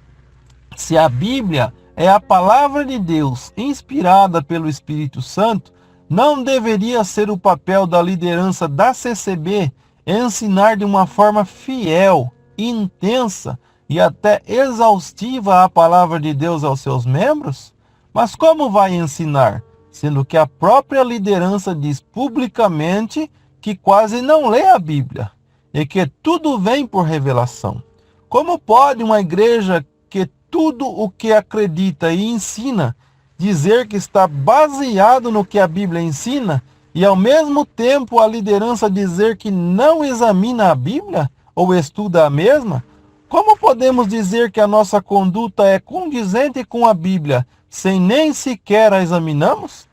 S3: se a Bíblia é a palavra de Deus inspirada pelo Espírito Santo, não deveria ser o papel da liderança da CCB ensinar de uma forma fiel, intensa e até exaustiva a palavra de Deus aos seus membros? Mas como vai ensinar, sendo que a própria liderança diz publicamente que quase não lê a Bíblia e que tudo vem por revelação? Como pode uma igreja que tudo o que acredita e ensina dizer que está baseado no que a Bíblia ensina e ao mesmo tempo a liderança dizer que não examina a Bíblia ou estuda a mesma? Como podemos dizer que a nossa conduta é condizente com a Bíblia sem nem sequer a examinamos?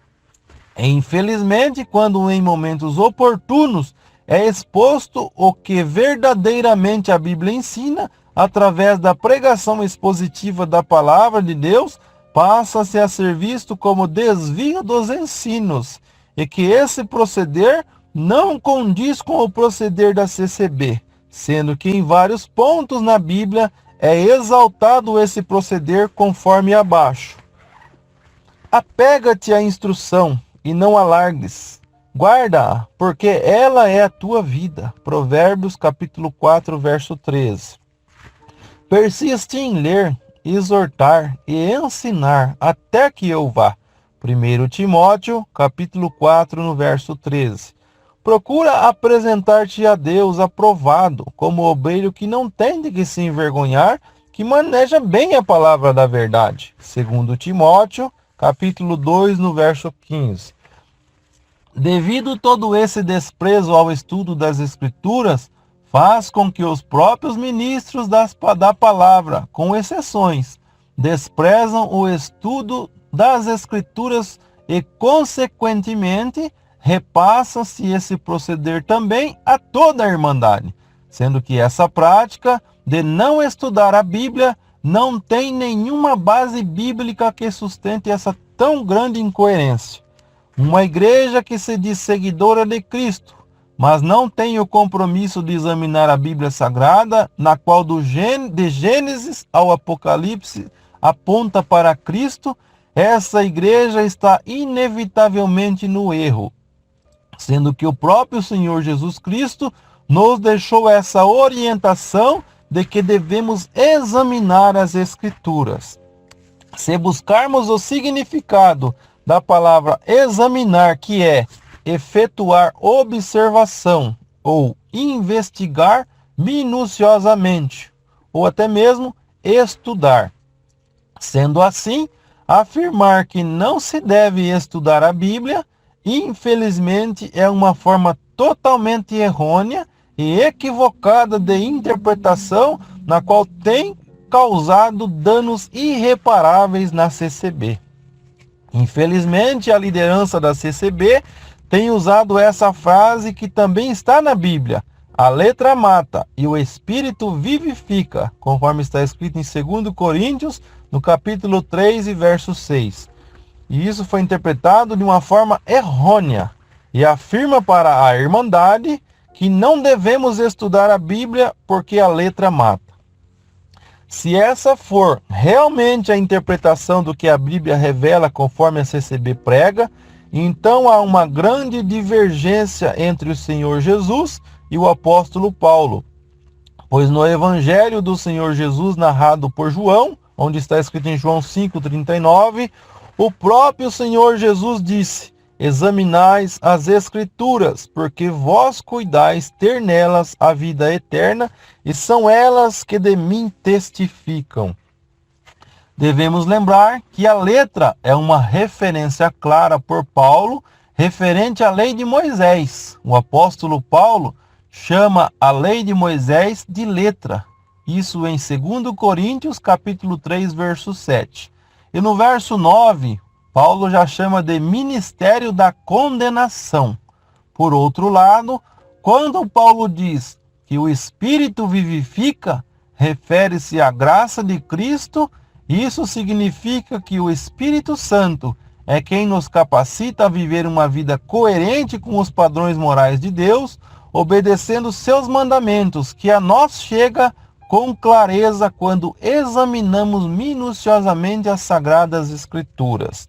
S3: Infelizmente, quando em momentos oportunos é exposto o que verdadeiramente a Bíblia ensina, através da pregação expositiva da palavra de Deus, passa-se a ser visto como desvio dos ensinos, e que esse proceder não condiz com o proceder da CCB, sendo que em vários pontos na Bíblia é exaltado esse proceder conforme abaixo. Apega-te à instrução e não a largues. Guarda-a, porque ela é a tua vida. Provérbios capítulo 4, verso 13. Persiste em ler, exortar e ensinar até que eu vá. 1 Timóteo, capítulo 4, no verso 13. Procura apresentar-te a Deus aprovado, como obreiro que não tem de que se envergonhar, que maneja bem a palavra da verdade. 2 Timóteo, capítulo 2, no verso 15. Devido todo esse desprezo ao estudo das Escrituras, faz com que os próprios ministros da palavra, com exceções, desprezam o estudo das Escrituras e, consequentemente, repassa-se esse proceder também a toda a Irmandade, sendo que essa prática de não estudar a Bíblia não tem nenhuma base bíblica que sustente essa tão grande incoerência. Uma igreja que se diz seguidora de Cristo, mas não tem o compromisso de examinar a Bíblia Sagrada, na qual de Gênesis ao Apocalipse aponta para Cristo, essa igreja está inevitavelmente no erro, sendo que o próprio Senhor Jesus Cristo nos deixou essa orientação de que devemos examinar as Escrituras. Se buscarmos o significado da palavra examinar, que é efetuar observação ou investigar minuciosamente, ou até mesmo estudar. Sendo assim, afirmar que não se deve estudar a Bíblia, infelizmente, é uma forma totalmente errônea e equivocada de interpretação, na qual tem causado danos irreparáveis na CCB. Infelizmente, a liderança da CCB tem usado essa frase que também está na Bíblia: a letra mata e o espírito vivifica, conforme está escrito em 2 Coríntios, no capítulo 3 e verso 6. E isso foi interpretado de uma forma errônea e afirma para a Irmandade que não devemos estudar a Bíblia porque a letra mata. Se essa for realmente a interpretação do que a Bíblia revela conforme a CCB prega, então há uma grande divergência entre o Senhor Jesus e o apóstolo Paulo. Pois no Evangelho do Senhor Jesus narrado por João, onde está escrito em João 5,39, o próprio Senhor Jesus disse: examinais as Escrituras, porque vós cuidais ter nelas a vida eterna, e são elas que de mim testificam. Devemos lembrar que a letra é uma referência clara por Paulo, referente à lei de Moisés. O apóstolo Paulo chama a lei de Moisés de letra. Isso em 2 Coríntios, capítulo 3, verso 7. E no verso 9, Paulo já chama de ministério da condenação. Por outro lado, quando Paulo diz que o Espírito vivifica, refere-se à graça de Cristo. Isso significa que o Espírito Santo é quem nos capacita a viver uma vida coerente com os padrões morais de Deus, obedecendo seus mandamentos, que a nós chega com clareza quando examinamos minuciosamente as Sagradas Escrituras.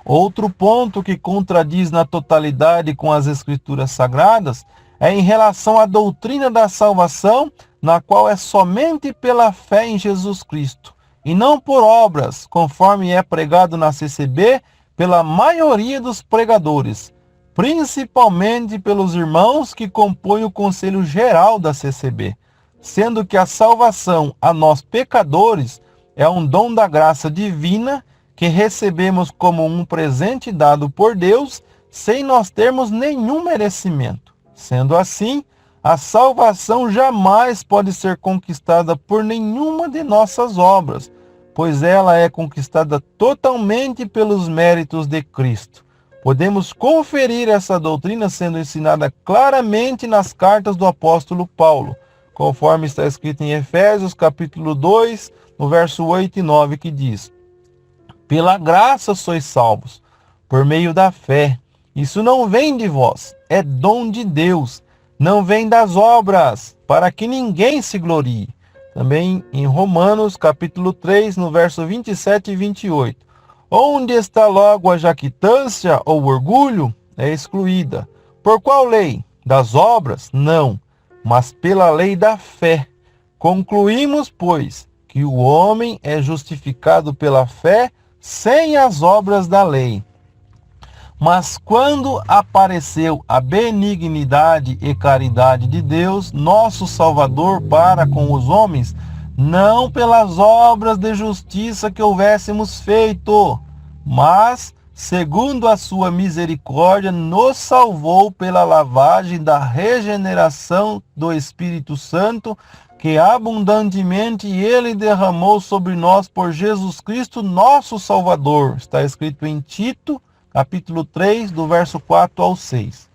S3: Outro ponto que contradiz na totalidade com as Escrituras Sagradas é em relação à doutrina da salvação, na qual é somente pela fé em Jesus Cristo, e não por obras, conforme é pregado na CCB pela maioria dos pregadores, principalmente pelos irmãos que compõem o Conselho Geral da CCB, sendo que a salvação a nós pecadores é um dom da graça divina que recebemos como um presente dado por Deus, sem nós termos nenhum merecimento. Sendo assim, a salvação jamais pode ser conquistada por nenhuma de nossas obras, pois ela é conquistada totalmente pelos méritos de Cristo. Podemos conferir essa doutrina sendo ensinada claramente nas cartas do apóstolo Paulo, conforme está escrito em Efésios, capítulo 2, no verso 8 e 9, que diz: pela graça sois salvos, por meio da fé. Isso não vem de vós, é dom de Deus. Não vem das obras, para que ninguém se glorie. Também em Romanos, capítulo 3, no verso 27 e 28. Onde está logo a jactância ou orgulho? É excluída. Por qual lei? Das obras? Não, mas pela lei da fé. Concluímos, pois, que o homem é justificado pela fé sem as obras da lei. Mas quando apareceu a benignidade e caridade de Deus, nosso Salvador, para com os homens, não pelas obras de justiça que houvéssemos feito, mas, segundo a sua misericórdia, nos salvou pela lavagem da regeneração do Espírito Santo, que abundantemente Ele derramou sobre nós por Jesus Cristo, nosso Salvador. Está escrito em Tito, capítulo 3, do verso 4 ao 6.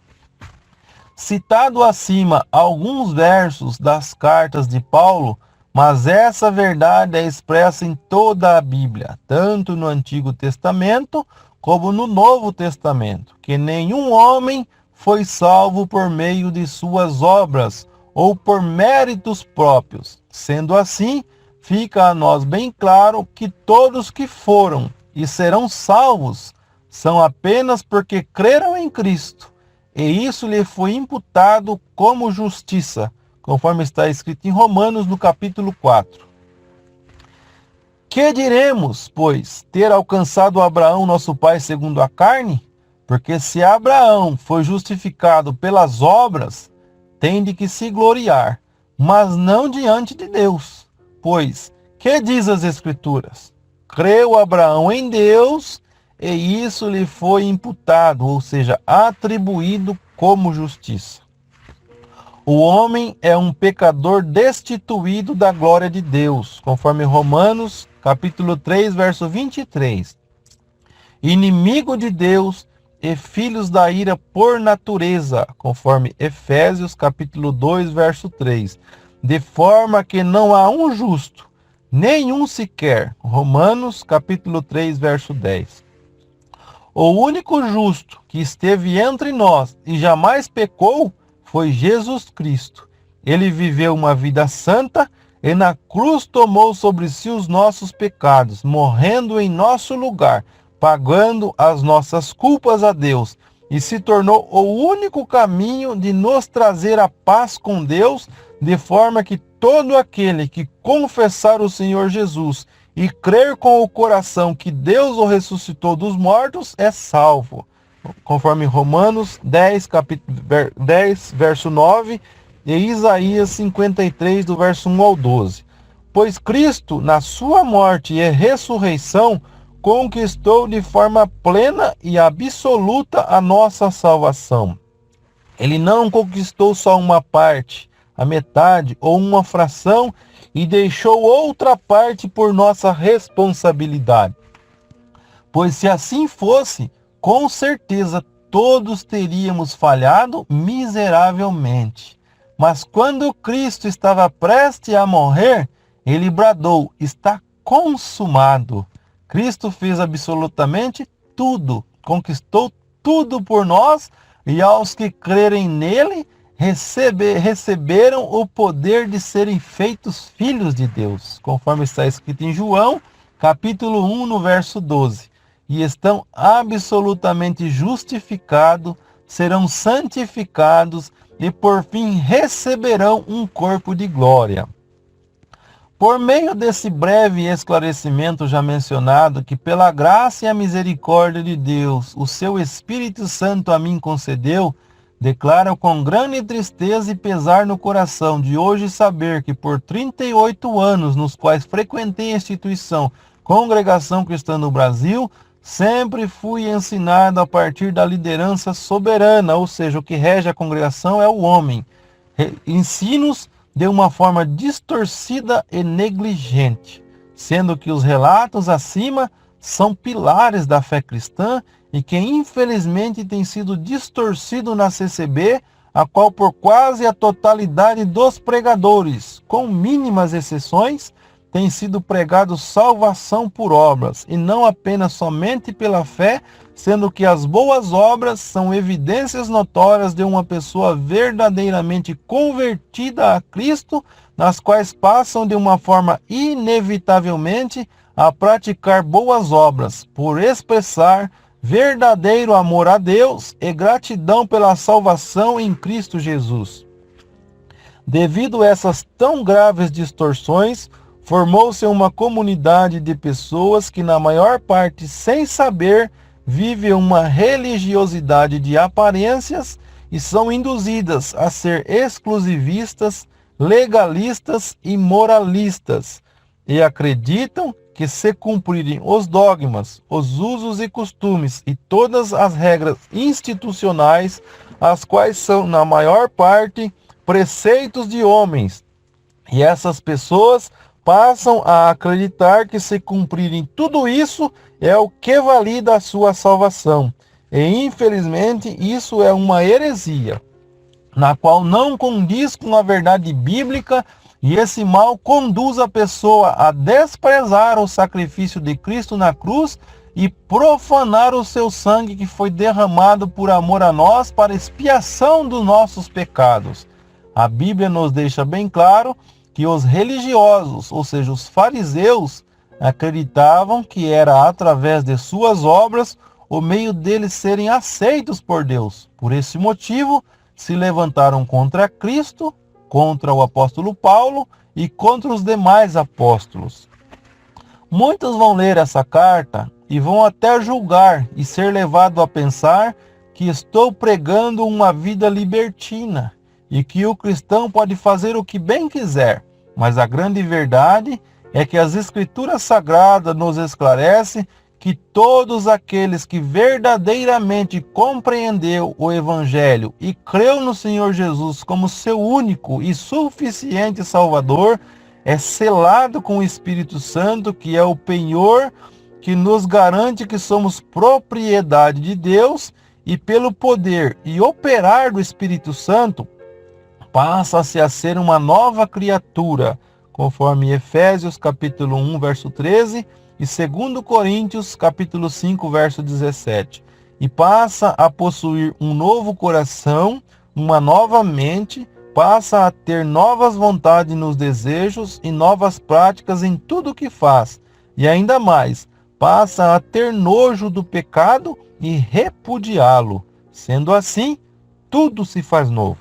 S3: Citado acima alguns versos das cartas de Paulo, mas essa verdade é expressa em toda a Bíblia, tanto no Antigo Testamento como no Novo Testamento, que nenhum homem foi salvo por meio de suas obras ou por méritos próprios. Sendo assim, fica a nós bem claro que todos que foram e serão salvos são apenas porque creram em Cristo, e isso lhe foi imputado como justiça, conforme está escrito em Romanos, no capítulo 4. Que diremos, pois, ter alcançado Abraão, nosso pai, segundo a carne? Porque se Abraão foi justificado pelas obras, tem de que se gloriar, mas não diante de Deus. Pois, que diz as Escrituras? Creu Abraão em Deus, e isso lhe foi imputado, ou seja, atribuído como justiça. O homem é um pecador destituído da glória de Deus, conforme Romanos, capítulo 3, verso 23. Inimigo de Deus e filhos da ira por natureza, conforme Efésios, capítulo 2, verso 3. De forma que não há um justo, nenhum sequer. Romanos, capítulo 3, verso 10. O único justo que esteve entre nós e jamais pecou foi Jesus Cristo. Ele viveu uma vida santa e na cruz tomou sobre si os nossos pecados, morrendo em nosso lugar, pagando as nossas culpas a Deus, e se tornou o único caminho de nos trazer a paz com Deus, de forma que todo aquele que confessar o Senhor Jesus e crer com o coração que Deus o ressuscitou dos mortos é salvo. Conforme Romanos 10, verso 9, e Isaías 53, do verso 1 ao 12. Pois Cristo, na sua morte e ressurreição, conquistou de forma plena e absoluta a nossa salvação. Ele não conquistou só uma parte, a metade ou uma fração, e deixou outra parte por nossa responsabilidade. Pois se assim fosse, com certeza todos teríamos falhado miseravelmente. Mas quando Cristo estava prestes a morrer, ele bradou: está consumado. Cristo fez absolutamente tudo, conquistou tudo por nós, e aos que crerem nele, receberam o poder de serem feitos filhos de Deus, conforme está escrito em João, capítulo 1, no verso 12. E estão absolutamente justificados, serão santificados e por fim receberão um corpo de glória. Por meio desse breve esclarecimento já mencionado, que pela graça e a misericórdia de Deus, o seu Espírito Santo a mim concedeu, declaro com grande tristeza e pesar no coração de hoje saber que por 38 anos nos quais frequentei a instituição Congregação Cristã no Brasil, sempre fui ensinado a partir da liderança soberana, ou seja, o que rege a congregação é o homem. Ensinos de uma forma distorcida e negligente, sendo que os relatos acima são pilares da fé cristã e que infelizmente tem sido distorcido na CCB, a qual por quase a totalidade dos pregadores, com mínimas exceções, tem sido pregado salvação por obras, e não apenas somente pela fé, sendo que as boas obras são evidências notórias de uma pessoa verdadeiramente convertida a Cristo, nas quais passam de uma forma inevitavelmente a praticar boas obras, por expressar verdadeiro amor a Deus e gratidão pela salvação em Cristo Jesus. Devido a essas tão graves distorções, formou-se uma comunidade de pessoas que, na maior parte sem saber, vivem uma religiosidade de aparências e são induzidas a ser exclusivistas, legalistas e moralistas, e acreditam que, se cumprirem os dogmas, os usos e costumes e todas as regras institucionais, as quais são, na maior parte, preceitos de homens, e essas pessoas passam a acreditar que, se cumprirem tudo isso, é o que valida a sua salvação. E infelizmente isso é uma heresia, na qual não condiz com a verdade bíblica, e esse mal conduz a pessoa a desprezar o sacrifício de Cristo na cruz e profanar o seu sangue que foi derramado por amor a nós para expiação dos nossos pecados. A Bíblia nos deixa bem claro que os religiosos, ou seja, os fariseus, acreditavam que era através de suas obras o meio deles serem aceitos por Deus. Por esse motivo, se levantaram contra Cristo, contra o apóstolo Paulo e contra os demais apóstolos. Muitos vão ler essa carta e vão até julgar e ser levado a pensar que estou pregando uma vida libertina e que o cristão pode fazer o que bem quiser. Mas a grande verdade é que as Escrituras Sagradas nos esclarecem que todos aqueles que verdadeiramente compreendeu o Evangelho e creu no Senhor Jesus como seu único e suficiente Salvador, é selado com o Espírito Santo, que é o penhor que nos garante que somos propriedade de Deus, e pelo poder e operar do Espírito Santo, passa-se a ser uma nova criatura, conforme Efésios capítulo 1, verso 13, e 2 Coríntios capítulo 5, verso 17. E passa a possuir um novo coração, uma nova mente, passa a ter novas vontades nos desejos e novas práticas em tudo o que faz. E ainda mais, passa a ter nojo do pecado e repudiá-lo. Sendo assim, tudo se faz novo.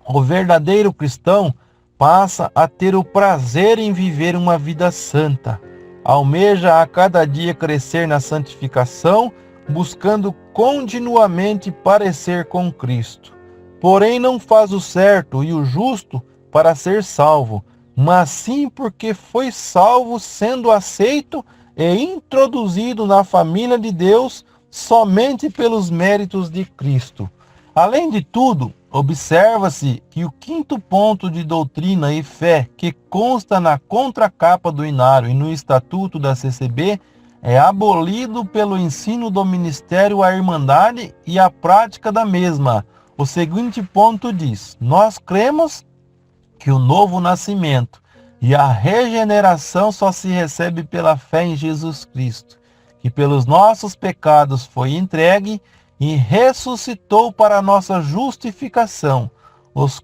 S3: O verdadeiro cristão passa a ter o prazer em viver uma vida santa. Almeja a cada dia crescer na santificação, buscando continuamente parecer com Cristo. Porém não faz o certo e o justo para ser salvo, mas sim porque foi salvo sendo aceito e introduzido na família de Deus somente pelos méritos de Cristo. Além de tudo, observa-se que o quinto ponto de doutrina e fé que consta na contracapa do inário e no estatuto da CCB é abolido pelo ensino do ministério à Irmandade e a prática da mesma. O seguinte ponto diz: nós cremos que o novo nascimento e a regeneração só se recebe pela fé em Jesus Cristo, que pelos nossos pecados foi entregue e ressuscitou para a nossa justificação, os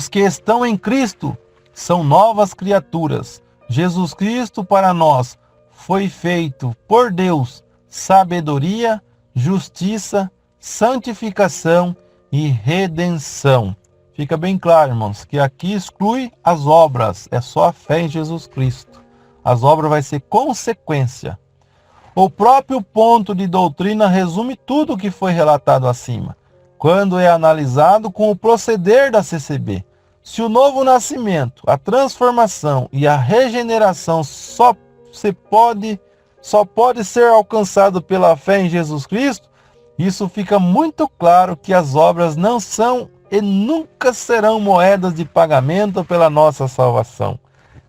S3: que estão em Cristo são novas criaturas. Jesus Cristo para nós foi feito por Deus sabedoria, justiça, santificação e redenção. Fica bem claro, irmãos, que aqui exclui as obras, é só a fé em Jesus Cristo. As obras vai ser consequência. O próprio ponto de doutrina resume tudo o que foi relatado acima, quando é analisado com o proceder da CCB. Se o novo nascimento, a transformação e a regeneração só pode ser alcançado pela fé em Jesus Cristo, isso fica muito claro que as obras não são e nunca serão moedas de pagamento pela nossa salvação.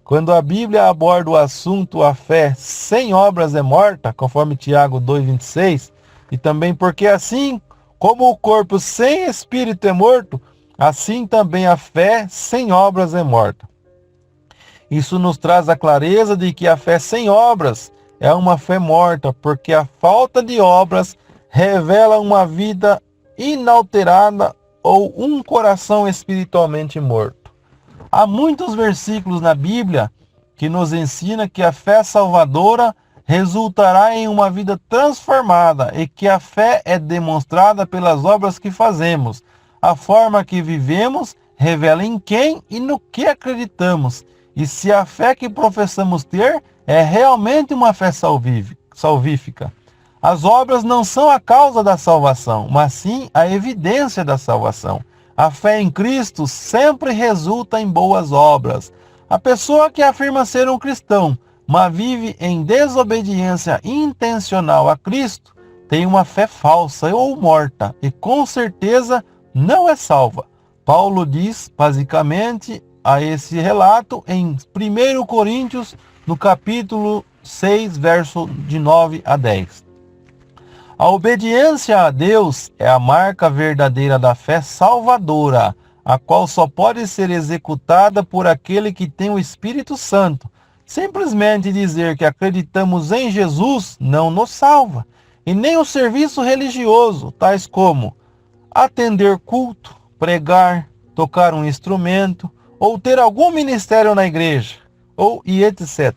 S3: Quando a Bíblia aborda o assunto a fé sem obras é morta, conforme Tiago 2,26, e também porque assim como o corpo sem espírito é morto, assim também a fé sem obras é morta. Isso nos traz a clareza de que a fé sem obras é uma fé morta, porque a falta de obras revela uma vida inalterada ou um coração espiritualmente morto. Há muitos versículos na Bíblia que nos ensina que a fé salvadora resultará em uma vida transformada e que a fé é demonstrada pelas obras que fazemos. A forma que vivemos revela em quem e no que acreditamos, e se a fé que professamos ter é realmente uma fé salvífica. As obras não são a causa da salvação, mas sim a evidência da salvação. A fé em Cristo sempre resulta em boas obras. A pessoa que afirma ser um cristão, mas vive em desobediência intencional a Cristo, tem uma fé falsa ou morta e com certeza não é salva. Paulo diz basicamente a esse relato em 1 Coríntios, no capítulo 6, verso de 9 a 10. A obediência a Deus é a marca verdadeira da fé salvadora, a qual só pode ser executada por aquele que tem o Espírito Santo. Simplesmente dizer que acreditamos em Jesus não nos salva, e nem o serviço religioso, tais como atender culto, pregar, tocar um instrumento, ou ter algum ministério na igreja, e etc.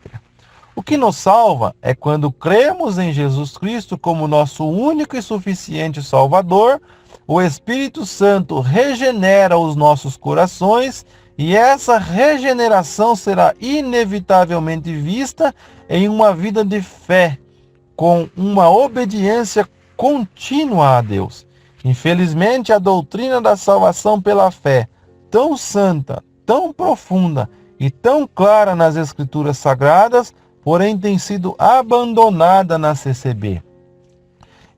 S3: O que nos salva é quando cremos em Jesus Cristo como nosso único e suficiente Salvador. O Espírito Santo regenera os nossos corações e essa regeneração será inevitavelmente vista em uma vida de fé, com uma obediência contínua a Deus. Infelizmente, a doutrina da salvação pela fé, tão santa, tão profunda e tão clara nas Escrituras Sagradas, porém tem sido abandonada na CCB.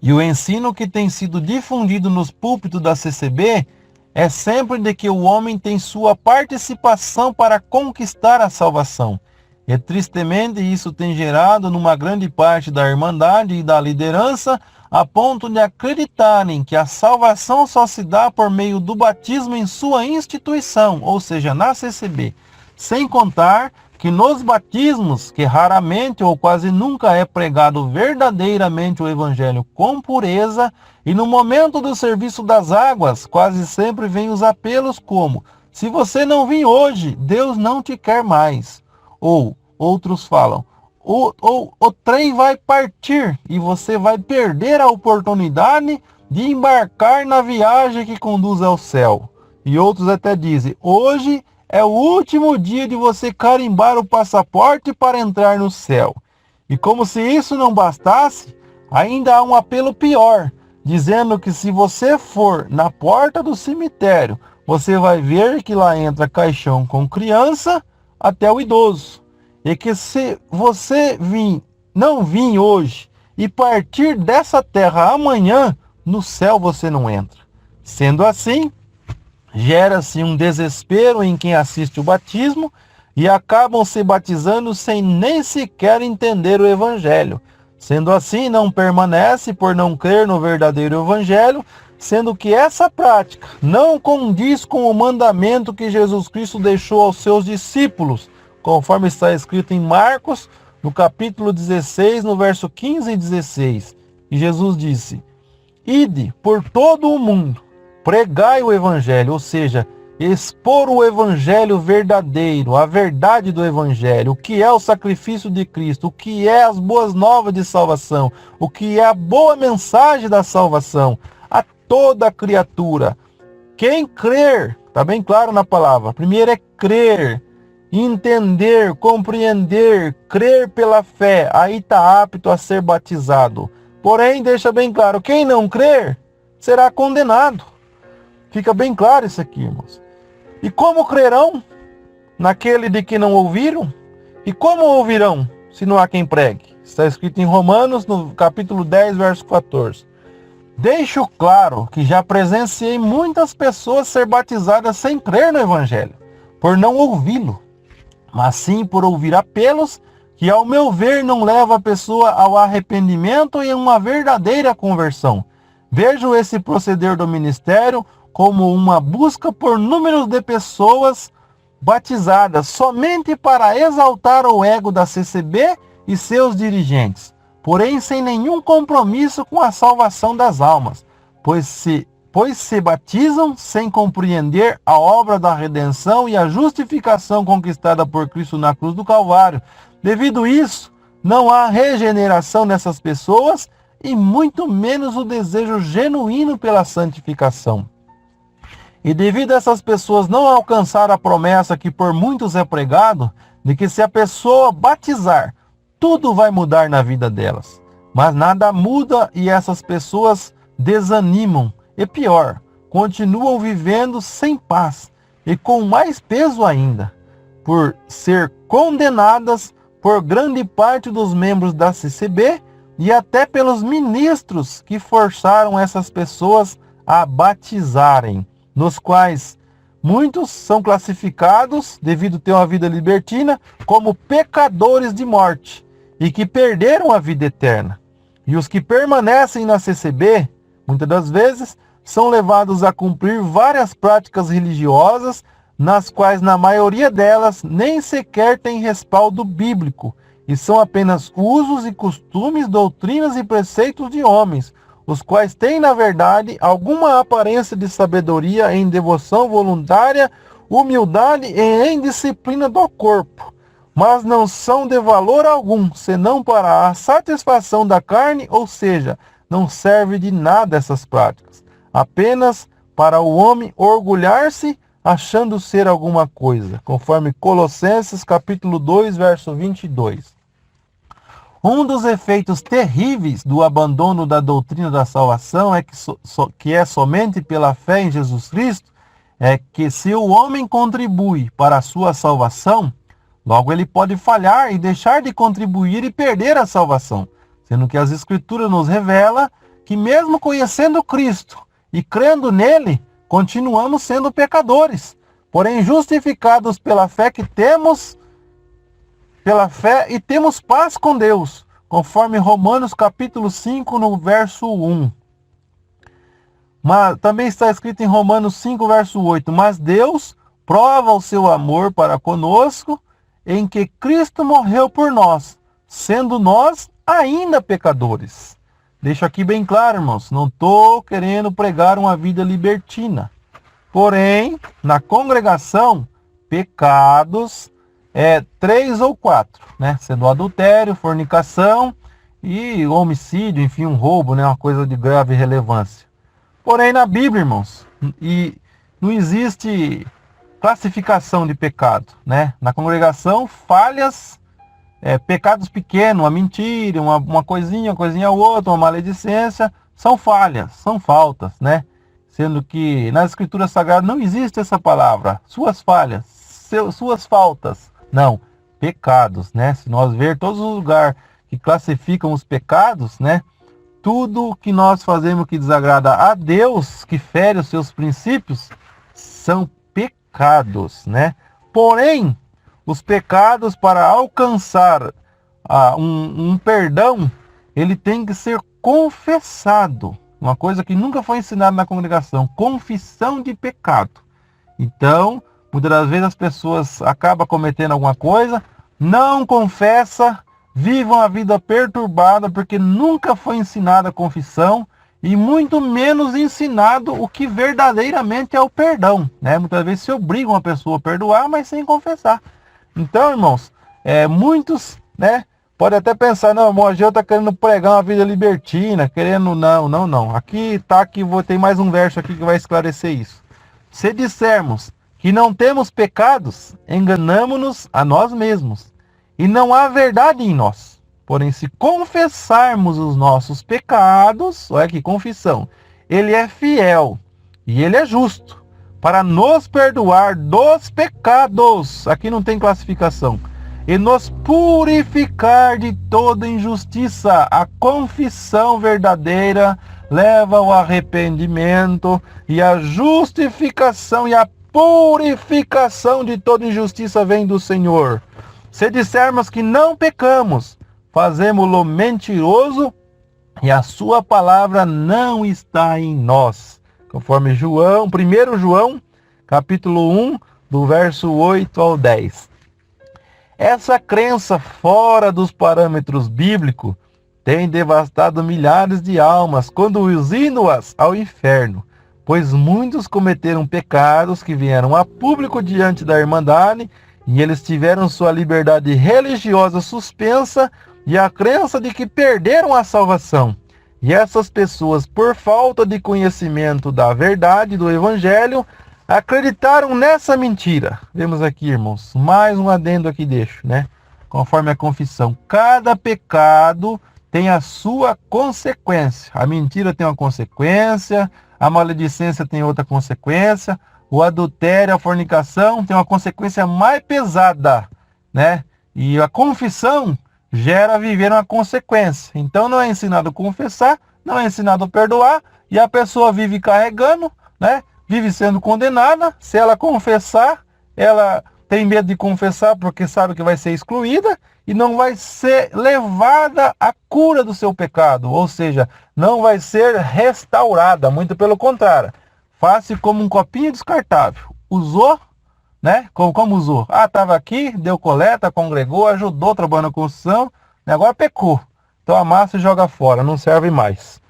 S3: E o ensino que tem sido difundido nos púlpitos da CCB é sempre de que o homem tem sua participação para conquistar a salvação. E tristemente isso tem gerado numa grande parte da Irmandade e da liderança a ponto de acreditarem que a salvação só se dá por meio do batismo em sua instituição, ou seja, na CCB. Sem contar que nos batismos, que raramente ou quase nunca é pregado verdadeiramente o Evangelho com pureza, e no momento do serviço das águas, quase sempre vem os apelos como: se você não vir hoje, Deus não te quer mais. Ou outros falam: o trem vai partir e você vai perder a oportunidade de embarcar na viagem que conduz ao céu. E outros até dizem: hoje é o último dia de você carimbar o passaporte para entrar no céu. E como se isso não bastasse, ainda há um apelo pior, dizendo que se você for na porta do cemitério, você vai ver que lá entra caixão com criança até o idoso. E que se você não vir hoje e partir dessa terra amanhã, no céu você não entra. Sendo assim, gera-se um desespero em quem assiste o batismo e acabam se batizando sem nem sequer entender o Evangelho. Sendo assim, não permanece por não crer no verdadeiro Evangelho, sendo que essa prática não condiz com o mandamento que Jesus Cristo deixou aos seus discípulos, conforme está escrito em Marcos, no capítulo 16, no verso 15 e 16. E Jesus disse: ide por todo o mundo, pregai o Evangelho, ou seja, expor o Evangelho verdadeiro, a verdade do Evangelho, o que é o sacrifício de Cristo, o que é as boas novas de salvação, o que é a boa mensagem da salvação, a toda criatura. Quem crer, está bem claro na palavra, primeiro é crer, entender, compreender, crer pela fé, aí está apto a ser batizado. Porém, deixa bem claro, quem não crer será condenado. Fica bem claro isso aqui, irmãos. E como crerão naquele de que não ouviram? E como ouvirão se não há quem pregue? Está escrito em Romanos, no capítulo 10, verso 14. Deixo claro que já presenciei muitas pessoas ser batizadas sem crer no Evangelho, por não ouvi-lo, mas sim por ouvir apelos que, ao meu ver, não leva a pessoa ao arrependimento e a uma verdadeira conversão. Vejo esse proceder do ministério como uma busca por números de pessoas batizadas somente para exaltar o ego da CCB e seus dirigentes, porém sem nenhum compromisso com a salvação das almas, pois se batizam sem compreender a obra da redenção e a justificação conquistada por Cristo na cruz do Calvário. Devido a isso, não há regeneração nessas pessoas e muito menos o desejo genuíno pela santificação. E devido a essas pessoas não alcançar a promessa que por muitos é pregado, de que se a pessoa batizar, tudo vai mudar na vida delas. Mas nada muda e essas pessoas desanimam. E pior, continuam vivendo sem paz e com mais peso ainda, por ser condenadas por grande parte dos membros da CCB e até pelos ministros que forçaram essas pessoas a batizarem, nos quais muitos são classificados, devido a ter uma vida libertina, como pecadores de morte e que perderam a vida eterna. E os que permanecem na CCB, muitas das vezes, são levados a cumprir várias práticas religiosas, nas quais, na maioria delas, nem sequer tem respaldo bíblico, e são apenas usos e costumes, doutrinas e preceitos de homens, os quais têm, na verdade, alguma aparência de sabedoria em devoção voluntária, humildade e em disciplina do corpo, mas não são de valor algum, senão para a satisfação da carne, ou seja, não serve de nada essas práticas, apenas para o homem orgulhar-se, achando ser alguma coisa, conforme Colossenses capítulo 2, verso 22. Um dos efeitos terríveis do abandono da doutrina da salvação que é somente pela fé em Jesus Cristo, é que se o homem contribui para a sua salvação, logo ele pode falhar e deixar de contribuir e perder a salvação, sendo que as Escrituras nos revela que mesmo conhecendo Cristo e crendo nele, continuamos sendo pecadores, porém justificados pela fé que temos, e temos paz com Deus, conforme Romanos capítulo 5, no verso 1. Mas também está escrito em Romanos 5, verso 8, mas Deus prova o seu amor para conosco, em que Cristo morreu por nós, sendo nós ainda pecadores. Deixo aqui bem claro, irmãos, não estou querendo pregar uma vida libertina. Porém, na congregação, pecados 3 ou 4, né? Sendo adultério, fornicação e homicídio, enfim, um roubo, né? Uma coisa de grave relevância. Porém, na Bíblia, irmãos, não existe classificação de pecado, né? Na congregação, falhas, pecados pequenos, uma mentira, uma coisinha outra, uma maledicência, são falhas, são faltas, né? Sendo que nas Escrituras Sagradas não existe essa palavra, suas falhas, suas faltas, não, pecados, né? Se nós ver todos os lugares que classificam os pecados, né? Tudo que nós fazemos que desagrada a Deus, que fere os seus princípios, são pecados, né? Porém, os pecados, para alcançar um perdão, ele tem que ser confessado. Uma coisa que nunca foi ensinada na congregação, confissão de pecado. Então, muitas das vezes as pessoas acabam cometendo alguma coisa, não confessa, vivem uma vida perturbada, porque nunca foi ensinada a confissão, e muito menos ensinado o que verdadeiramente é o perdão, né? Muitas vezes se obrigam a pessoa a perdoar, mas sem confessar. Então, irmãos, muitos, né, podem até pensar, não, o Moageu está querendo pregar uma vida libertina, querendo, não. Aqui tem mais um verso aqui que vai esclarecer isso. Se dissermos que não temos pecados, enganamo-nos a nós mesmos, e não há verdade em nós. Porém, se confessarmos os nossos pecados, olha que confissão, ele é fiel e ele é justo para nos perdoar dos pecados, aqui não tem classificação, e nos purificar de toda injustiça. A confissão verdadeira leva ao arrependimento, e a justificação e a purificação de toda injustiça vem do Senhor. Se dissermos que não pecamos, fazemos-lo mentiroso, e a sua palavra não está em nós. Conforme 1 João, capítulo 1, do verso 8 ao 10. Essa crença fora dos parâmetros bíblicos tem devastado milhares de almas, conduzindo-as ao inferno, pois muitos cometeram pecados que vieram a público diante da Irmandade, e eles tiveram sua liberdade religiosa suspensa e a crença de que perderam a salvação. E essas pessoas, por falta de conhecimento da verdade do Evangelho, acreditaram nessa mentira. Vemos aqui, irmãos, mais um adendo aqui deixo, né? Conforme a confissão, cada pecado tem a sua consequência. A mentira tem uma consequência, a maledicência tem outra consequência, o adultério, a fornicação tem uma consequência mais pesada, né? E a confissão gera viver uma consequência. Então não é ensinado a confessar, não é ensinado a perdoar, e a pessoa vive carregando, né? Vive sendo condenada. Se ela confessar, ela tem medo de confessar porque sabe que vai ser excluída, e não vai ser levada a cura do seu pecado, ou seja, não vai ser restaurada, muito pelo contrário. Faça como um copinho descartável. Usou, né? Como usou? Estava aqui, deu coleta, congregou, ajudou, trabalhando na construção, agora pecou. Então amassa e joga fora, não serve mais.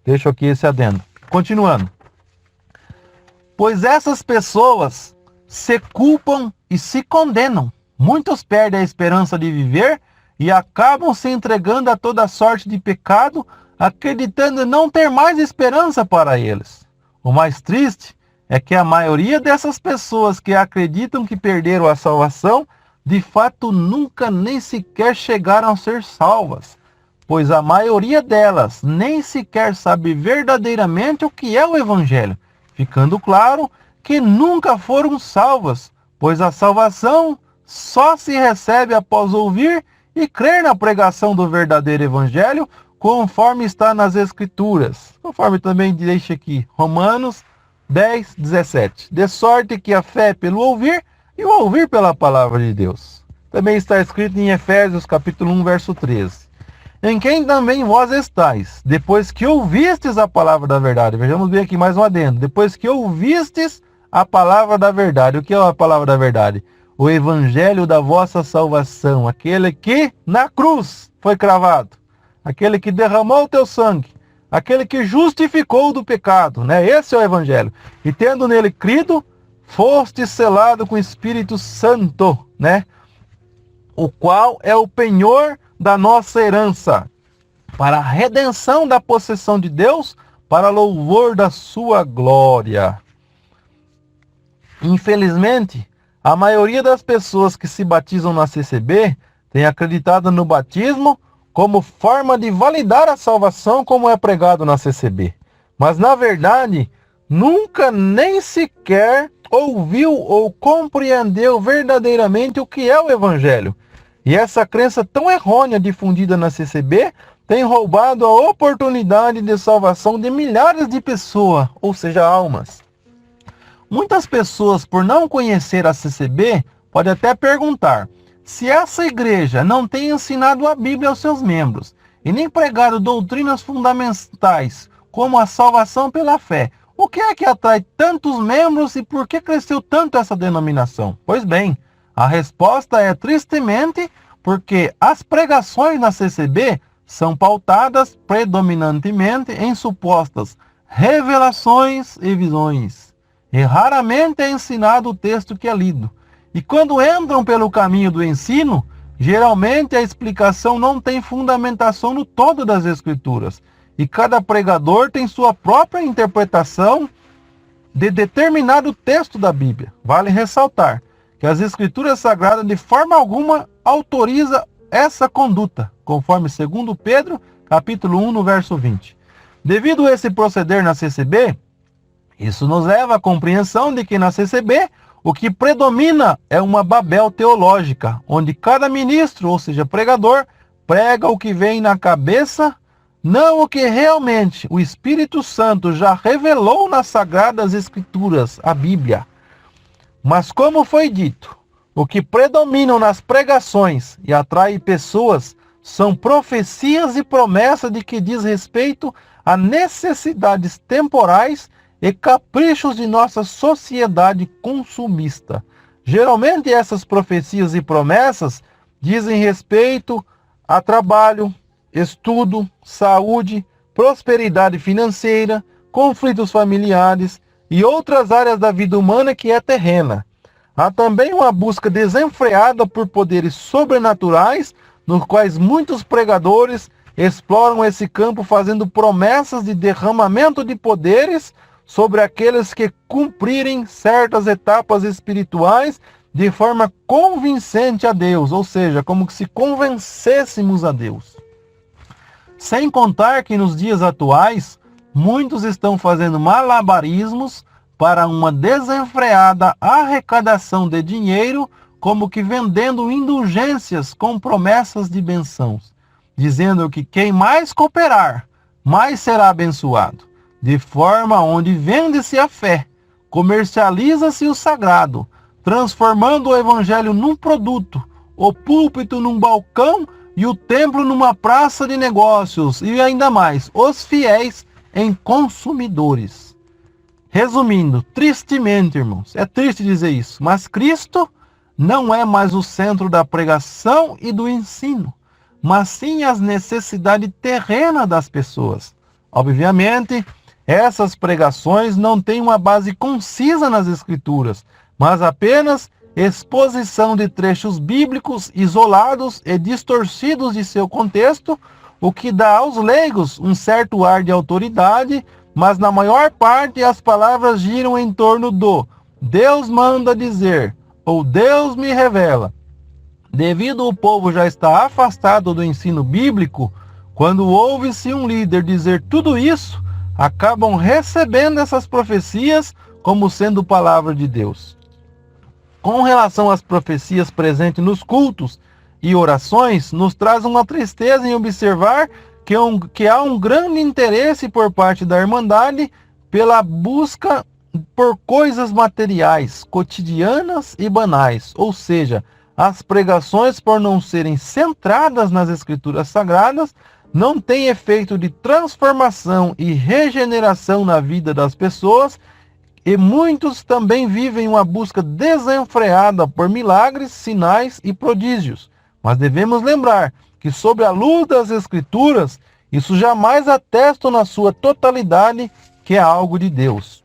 S3: Deixo aqui esse adendo. Continuando. Pois essas pessoas se culpam e se condenam. Muitos perdem a esperança de viver e acabam se entregando a toda sorte de pecado, acreditando não ter mais esperança para eles. O mais triste é que a maioria dessas pessoas que acreditam que perderam a salvação, de fato nunca nem sequer chegaram a ser salvas, pois a maioria delas nem sequer sabe verdadeiramente o que é o Evangelho, ficando claro que nunca foram salvas, pois a salvação só se recebe após ouvir e crer na pregação do verdadeiro Evangelho, conforme está nas Escrituras. Conforme também deixa aqui, Romanos 10, 17. De sorte que a fé é pelo ouvir, e o ouvir pela palavra de Deus. Também está escrito em Efésios capítulo 1, verso 13. Em quem também vós estáis, depois que ouvistes a palavra da verdade. Vejamos bem aqui mais um adendo. Depois que ouvistes a palavra da verdade. O que é a palavra da verdade? O evangelho da vossa salvação. Aquele que na cruz foi cravado. Aquele que derramou o teu sangue. Aquele que justificou do pecado, né? Esse é o evangelho. E tendo nele crido, foste selado com o Espírito Santo, né? O qual é o penhor da nossa herança, para a redenção da possessão de Deus, para louvor da sua glória. Infelizmente, a maioria das pessoas que se batizam na CCB tem acreditado no batismo como forma de validar a salvação, como é pregado na CCB. Mas, na verdade, nunca nem sequer ouviu ou compreendeu verdadeiramente o que é o Evangelho. E essa crença tão errônea difundida na CCB tem roubado a oportunidade de salvação de milhares de pessoas, ou seja, almas. Muitas pessoas, por não conhecer a CCB, podem até perguntar: se essa igreja não tem ensinado a Bíblia aos seus membros e nem pregado doutrinas fundamentais como a salvação pela fé, o que é que atrai tantos membros e por que cresceu tanto essa denominação? Pois bem, a resposta é tristemente porque as pregações na CCB são pautadas predominantemente em supostas revelações e visões. E raramente é ensinado o texto que é lido. E quando entram pelo caminho do ensino, geralmente a explicação não tem fundamentação no todo das Escrituras. E cada pregador tem sua própria interpretação de determinado texto da Bíblia. Vale ressaltar que as Escrituras Sagradas de forma alguma autoriza essa conduta, conforme 2 Pedro, capítulo 1, no verso 20. Devido a esse proceder na CCB, isso nos leva à compreensão de que na CCB o que predomina é uma Babel teológica, onde cada ministro, ou seja, pregador, prega o que vem na cabeça, não o que realmente o Espírito Santo já revelou nas Sagradas Escrituras, a Bíblia. Mas como foi dito, o que predominam nas pregações e atrai pessoas são profecias e promessas de que diz respeito a necessidades temporais e caprichos de nossa sociedade consumista. Geralmente essas profecias e promessas dizem respeito a trabalho, estudo, saúde, prosperidade financeira, conflitos familiares e outras áreas da vida humana que é terrena. Há também uma busca desenfreada por poderes sobrenaturais, nos quais muitos pregadores exploram esse campo fazendo promessas de derramamento de poderes sobre aqueles que cumprirem certas etapas espirituais de forma convincente a Deus, ou seja, como se convencêssemos a Deus. Sem contar que nos dias atuais, muitos estão fazendo malabarismos para uma desenfreada arrecadação de dinheiro, como que vendendo indulgências com promessas de bênçãos, dizendo que quem mais cooperar, mais será abençoado, de forma onde vende-se a fé, comercializa-se o sagrado, transformando o evangelho num produto, o púlpito num balcão e o templo numa praça de negócios, e ainda mais, os fiéis em consumidores. Resumindo, tristemente, irmãos, é triste dizer isso, mas Cristo não é mais o centro da pregação e do ensino, mas sim as necessidades terrenas das pessoas. Obviamente, essas pregações não têm uma base concisa nas Escrituras, mas apenas exposição de trechos bíblicos isolados e distorcidos de seu contexto, o que dá aos leigos um certo ar de autoridade, mas na maior parte as palavras giram em torno do Deus manda dizer, ou Deus me revela. Devido o povo já estar afastado do ensino bíblico, quando ouve-se um líder dizer tudo isso, acabam recebendo essas profecias como sendo palavra de Deus. Com relação às profecias presentes nos cultos e orações, nos traz uma tristeza em observar que há um grande interesse por parte da Irmandade pela busca por coisas materiais, cotidianas e banais, ou seja, as pregações, por não serem centradas nas Escrituras Sagradas, não têm efeito de transformação e regeneração na vida das pessoas, e muitos também vivem uma busca desenfreada por milagres, sinais e prodígios. Mas devemos lembrar que, sob a luz das Escrituras, isso jamais atesta na sua totalidade que é algo de Deus.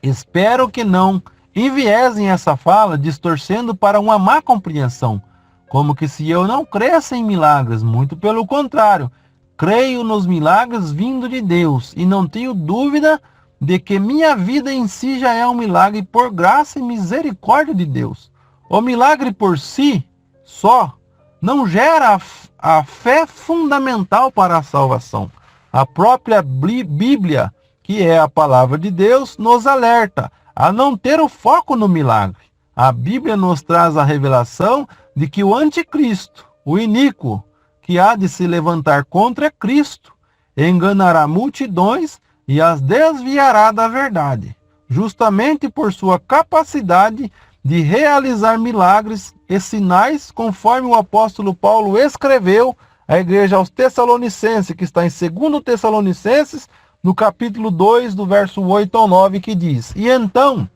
S3: Espero que não enviesem essa fala distorcendo para uma má compreensão, como que se eu não cresça em milagres, muito pelo contrário, creio nos milagres vindo de Deus e não tenho dúvida de que minha vida em si já é um milagre por graça e misericórdia de Deus. O milagre por si, só, não gera a fé fundamental para a salvação. A própria Bíblia, que é a palavra de Deus, nos alerta a não ter o foco no milagre. A Bíblia nos traz a revelação de que o anticristo, o iníquo, que há de se levantar contra Cristo, enganará multidões e as desviará da verdade, justamente por sua capacidade de realizar milagres e sinais, conforme o apóstolo Paulo escreveu à igreja aos Tessalonicenses, que está em 2 Tessalonicenses, no capítulo 2, do verso 8 ao 9, que diz: E então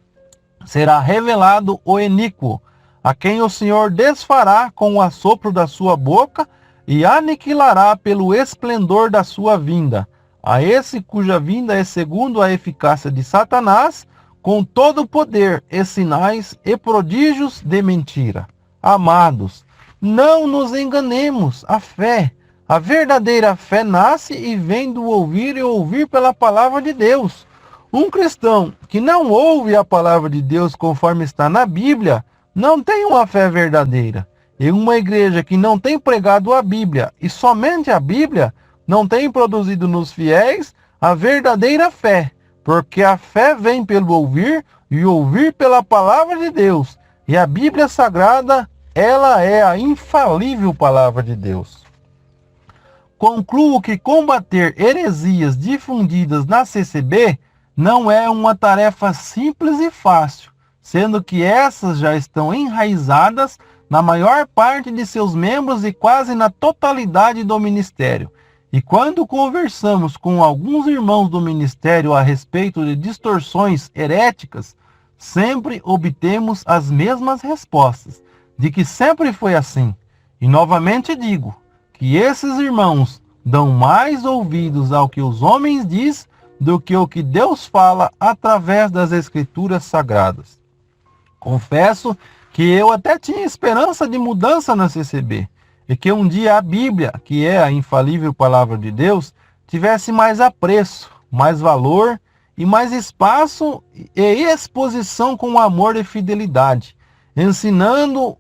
S3: será revelado o iníquo, a quem o Senhor desfará com o assopro da sua boca e aniquilará pelo esplendor da sua vinda. A esse cuja vinda é segundo a eficácia de Satanás, com todo o poder e sinais e prodígios de mentira. Amados, não nos enganemos, a verdadeira fé nasce e vem do ouvir e ouvir pela palavra de Deus. Um cristão que não ouve a palavra de Deus conforme está na Bíblia, não tem uma fé verdadeira. E uma igreja que não tem pregado a Bíblia e somente a Bíblia, não tem produzido nos fiéis a verdadeira fé, porque a fé vem pelo ouvir e ouvir pela palavra de Deus. E a Bíblia Sagrada, ela é a infalível palavra de Deus. Concluo que combater heresias difundidas na CCB não é uma tarefa simples e fácil, sendo que essas já estão enraizadas na maior parte de seus membros e quase na totalidade do ministério. E quando conversamos com alguns irmãos do ministério a respeito de distorções heréticas, sempre obtemos as mesmas respostas, de que sempre foi assim. E novamente digo que esses irmãos dão mais ouvidos ao que os homens dizem do que o que Deus fala através das Escrituras Sagradas. Confesso que eu até tinha esperança de mudança na CCB, e que um dia a Bíblia, que é a infalível palavra de Deus, tivesse mais apreço, mais valor e mais espaço e exposição com amor e fidelidade, ensinando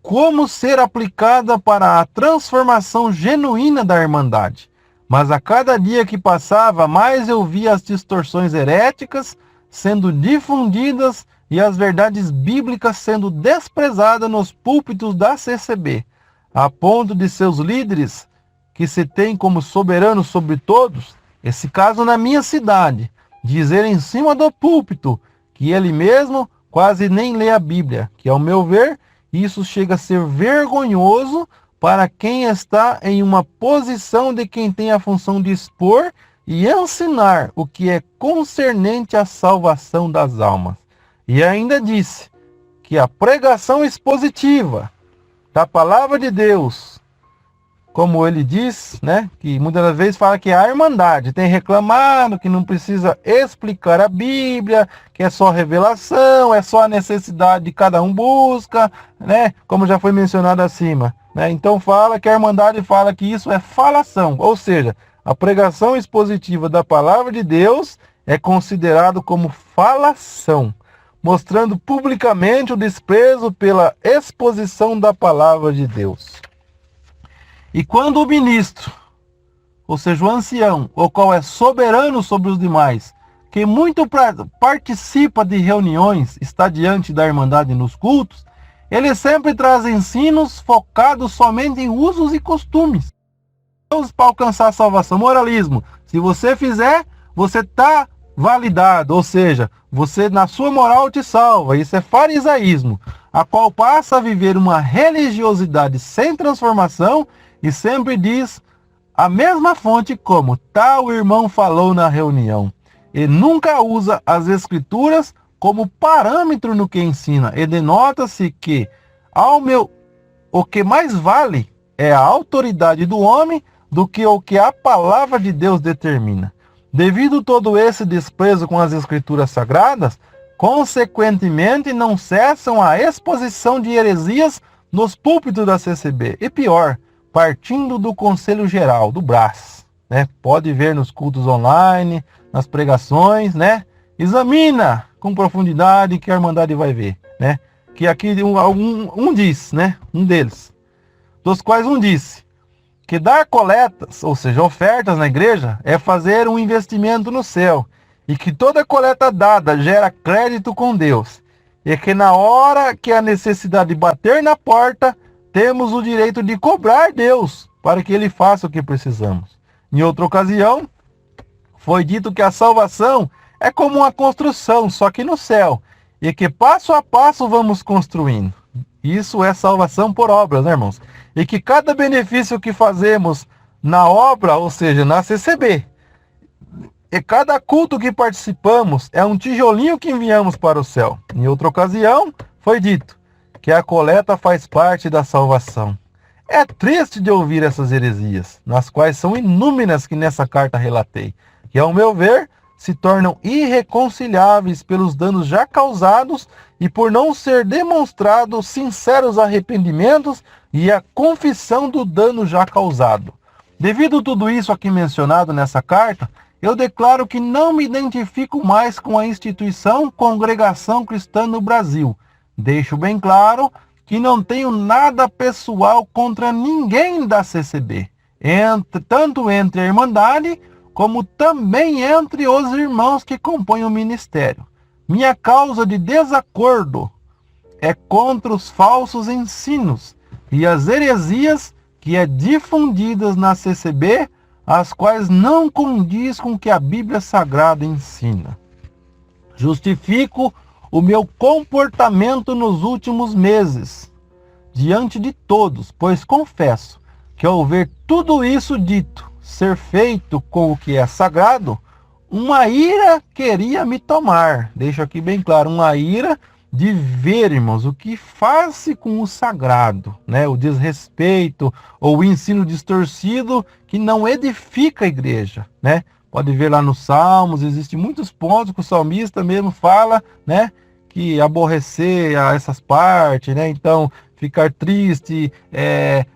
S3: como ser aplicada para a transformação genuína da Irmandade. Mas a cada dia que passava, mais eu via as distorções heréticas sendo difundidas e as verdades bíblicas sendo desprezadas nos púlpitos da CCB, a ponto de seus líderes, que se têm como soberanos sobre todos, esse caso na minha cidade, dizer em cima do púlpito que ele mesmo quase nem lê a Bíblia, que ao meu ver Isso chega a ser vergonhoso para quem está em uma posição de quem tem a função de expor e ensinar o que é concernente à salvação das almas. E ainda disse que a pregação expositiva da palavra de Deus, como ele diz, né, que muitas das vezes fala que a Irmandade tem reclamado que não precisa explicar a Bíblia, que é só revelação, é só a necessidade de cada um busca, né, como já foi mencionado acima, né? Então fala que a Irmandade fala que isso é falação, ou seja, a pregação expositiva da palavra de Deus é considerado como falação, mostrando publicamente o desprezo pela exposição da palavra de Deus. E quando o ministro, ou seja, o ancião, o qual é soberano sobre os demais, que muito participa de reuniões, está diante da Irmandade nos cultos, ele sempre traz ensinos focados somente em usos e costumes. Para alcançar a salvação, moralismo. Se você fizer, você está validado, ou seja, você na sua moral te salva. Isso é farisaísmo, a qual passa a viver uma religiosidade sem transformação e sempre diz a mesma fonte como tal irmão falou na reunião. E nunca usa as escrituras como parâmetro no que ensina. E denota-se que o que mais vale é a autoridade do homem do que o que a palavra de Deus determina. Devido a todo esse desprezo com as escrituras sagradas, consequentemente não cessam a exposição de heresias nos púlpitos da CCB. E pior, partindo do Conselho Geral, do BRAS, né? Pode ver nos cultos online, nas pregações, né? Examina com profundidade que a Irmandade vai ver, né? Que aqui diz, né? Um deles, dos quais um disse que dar coletas, ou seja, ofertas na igreja, é fazer um investimento no céu, e que toda coleta dada gera crédito com Deus, e que na hora que a necessidade bater na porta, temos o direito de cobrar Deus para que Ele faça o que precisamos. Em outra ocasião, foi dito que a salvação é como uma construção, só que no céu, e que passo a passo vamos construindo. Isso é salvação por obras, né, irmãos? E que cada benefício que fazemos na obra, ou seja, na CCB, e cada culto que participamos é um tijolinho que enviamos para o céu. Em outra ocasião, foi dito que a coleta faz parte da salvação. É triste de ouvir essas heresias, nas quais são inúmeras que nessa carta relatei, que, ao meu ver, se tornam irreconciliáveis pelos danos já causados e por não ser demonstrados sinceros arrependimentos e a confissão do dano já causado. Devido a tudo isso aqui mencionado nessa carta, eu declaro que não me identifico mais com a instituição Congregação Cristã no Brasil. Deixo bem claro que não tenho nada pessoal contra ninguém da CCB, tanto entre a Irmandade como também entre os irmãos que compõem o ministério. Minha causa de desacordo é contra os falsos ensinos e as heresias que é difundidas na CCB, as quais não condiz com o que a Bíblia Sagrada ensina. Justifico o meu comportamento nos últimos meses, diante de todos, pois confesso que ao ver tudo isso dito, ser feito com o que é sagrado, uma ira queria me tomar. Deixo aqui bem claro, uma ira de ver, irmãos, o que faz-se com o sagrado, né? O desrespeito ou o ensino distorcido que não edifica a igreja, né? Pode ver lá nos Salmos, existem muitos pontos que o salmista mesmo fala, né? Que aborrecer essas partes, né? Então, ficar triste,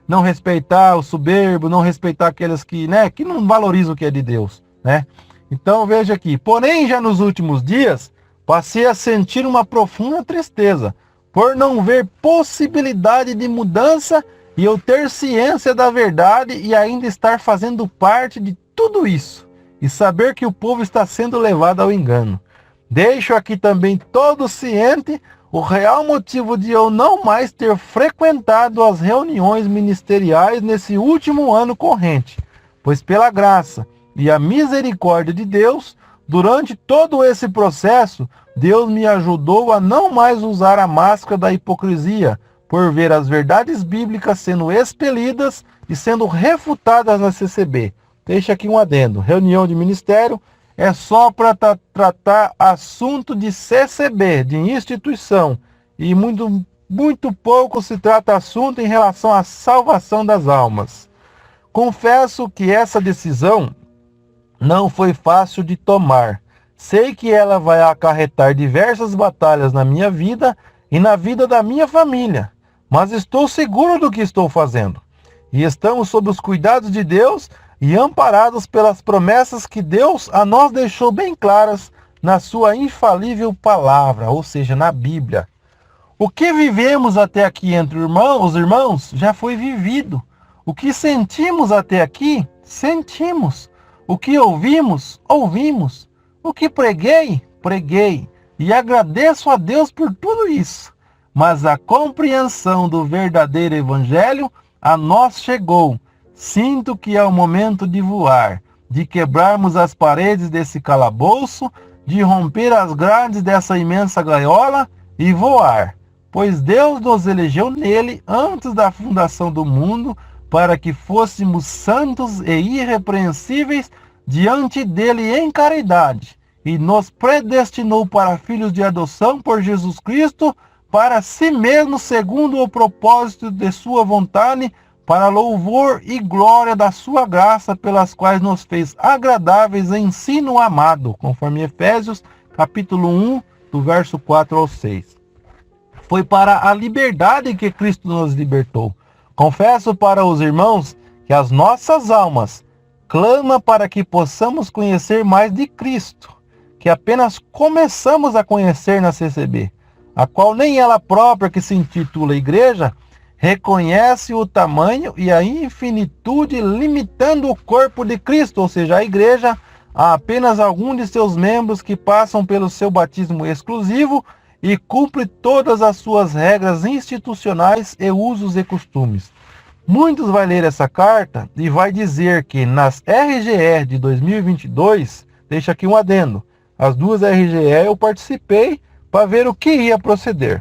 S3: não respeitar o soberbo, não respeitar aqueles que, né, que não valorizam o que é de Deus, né? Então, veja aqui, porém, já nos últimos dias, passei a sentir uma profunda tristeza, por não ver possibilidade de mudança e eu ter ciência da verdade e ainda estar fazendo parte de tudo isso, e saber que o povo está sendo levado ao engano. Deixo aqui também todo ciente o real motivo de eu não mais ter frequentado as reuniões ministeriais nesse último ano corrente, pois pela graça e a misericórdia de Deus, durante todo esse processo, Deus me ajudou a não mais usar a máscara da hipocrisia, por ver as verdades bíblicas sendo expelidas e sendo refutadas na CCB. Deixa aqui um adendo. Reunião de ministério é só para tratar assunto de CCB, de instituição, e muito pouco se trata assunto em relação à salvação das almas. Confesso que essa decisão não foi fácil de tomar. Sei que ela vai acarretar diversas batalhas na minha vida e na vida da minha família, mas estou seguro do que estou fazendo. E estamos sob os cuidados de Deus e amparados pelas promessas que Deus a nós deixou bem claras na sua infalível palavra, ou seja, na Bíblia. O que vivemos até aqui entre os irmãos já foi vivido. O que sentimos até aqui, sentimos. O que ouvimos, ouvimos. O que preguei, preguei. E agradeço a Deus por tudo isso. Mas a compreensão do verdadeiro evangelho a nós chegou. Sinto que é o momento de voar, de quebrarmos as paredes desse calabouço, de romper as grades dessa imensa gaiola e voar, pois Deus nos elegeu nele antes da fundação do mundo para que fôssemos santos e irrepreensíveis diante dele em caridade, e nos predestinou para filhos de adoção por Jesus Cristo, para si mesmo segundo o propósito de sua vontade, para louvor e glória da sua graça, pelas quais nos fez agradáveis em ensino amado, conforme Efésios, capítulo 1, do verso 4 ao 6. Foi para a liberdade que Cristo nos libertou. Confesso para os irmãos que as nossas almas clamam para que possamos conhecer mais de Cristo, que apenas começamos a conhecer na CCB, a qual nem ela própria, que se intitula Igreja, reconhece o tamanho e a infinitude, limitando o corpo de Cristo, ou seja, a Igreja, a apenas algum de seus membros que passam pelo seu batismo exclusivo e cumpre todas as suas regras institucionais e usos e costumes. Muitos vai ler essa carta e vai dizer que nas RGE de 2022, deixa aqui um adendo, as duas RGE eu participei para ver o que ia proceder.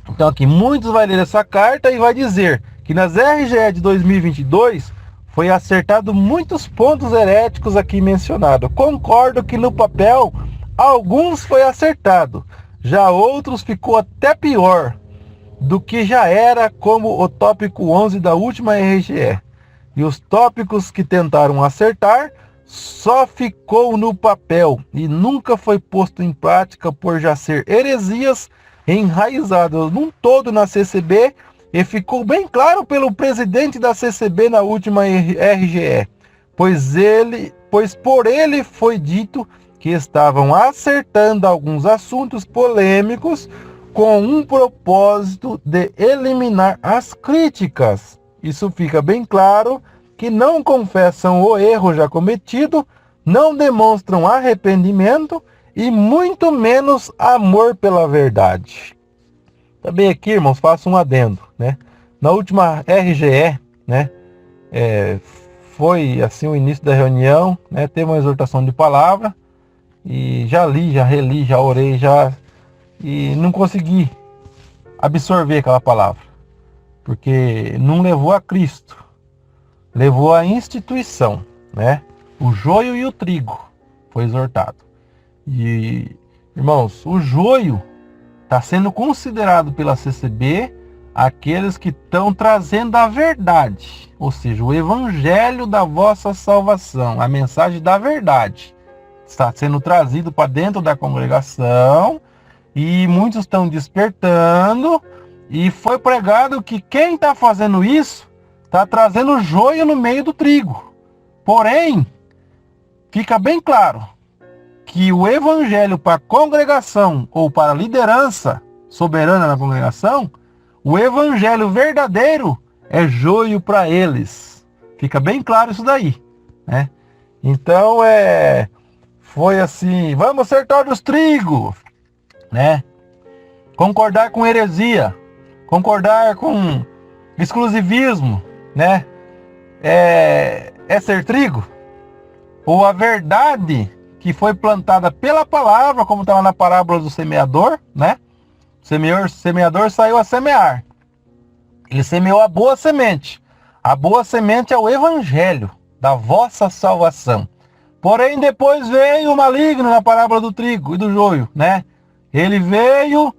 S3: Então aqui, muitos vai ler essa carta e vai dizer que nas RGE de 2022 foi acertado muitos pontos heréticos aqui mencionados. Concordo que no papel alguns foi acertado, já outros ficou até pior do que já era, como o tópico 11 da última RGE. E os tópicos que tentaram acertar só ficou no papel e nunca foi posto em prática por já ser heresias enraizadas num todo na CCB, e ficou bem claro pelo presidente da CCB na última RGE, pois por ele foi dito que estavam acertando alguns assuntos polêmicos com um propósito de eliminar as críticas. Isso fica bem claro que não confessam o erro já cometido, não demonstram arrependimento e muito menos amor pela verdade. Também aqui, irmãos, faço um adendo, né? Na última RGE, né, foi assim o início da reunião, né? Teve uma exortação de palavra e já li, já reli, já orei, e não consegui absorver aquela palavra, porque não levou a Cristo, levou a instituição, né? O joio e o trigo foi exortado. E, irmãos, o joio está sendo considerado pela CCB aqueles que estão trazendo a verdade, ou seja, o evangelho da vossa salvação, a mensagem da verdade está sendo trazido para dentro da congregação, e muitos estão despertando, e foi pregado que quem está fazendo isso está trazendo joio no meio do trigo. Porém, fica bem claro que o evangelho para a congregação ou para a liderança soberana na congregação, o evangelho verdadeiro é joio para eles. Fica bem claro isso daí, né? Então foi assim, vamos acertar os trigos, né? Concordar com heresia, concordar com exclusivismo, né? É ser trigo? Ou a verdade que foi plantada pela palavra, como está lá na parábola do semeador, né? Semeador saiu a semear. Ele semeou a boa semente. A boa semente é o evangelho da vossa salvação. Porém, depois veio o maligno na parábola do trigo e do joio, né? Ele veio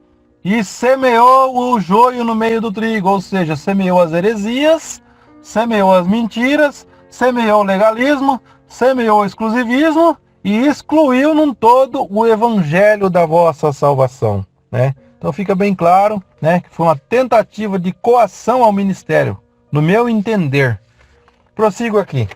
S3: e semeou o joio no meio do trigo, ou seja, semeou as heresias, semeou as mentiras, semeou o legalismo, semeou o exclusivismo e excluiu num todo o evangelho da vossa salvação, né? Então fica bem claro, né, que foi uma tentativa de coação ao ministério, no meu entender. Prossigo aqui.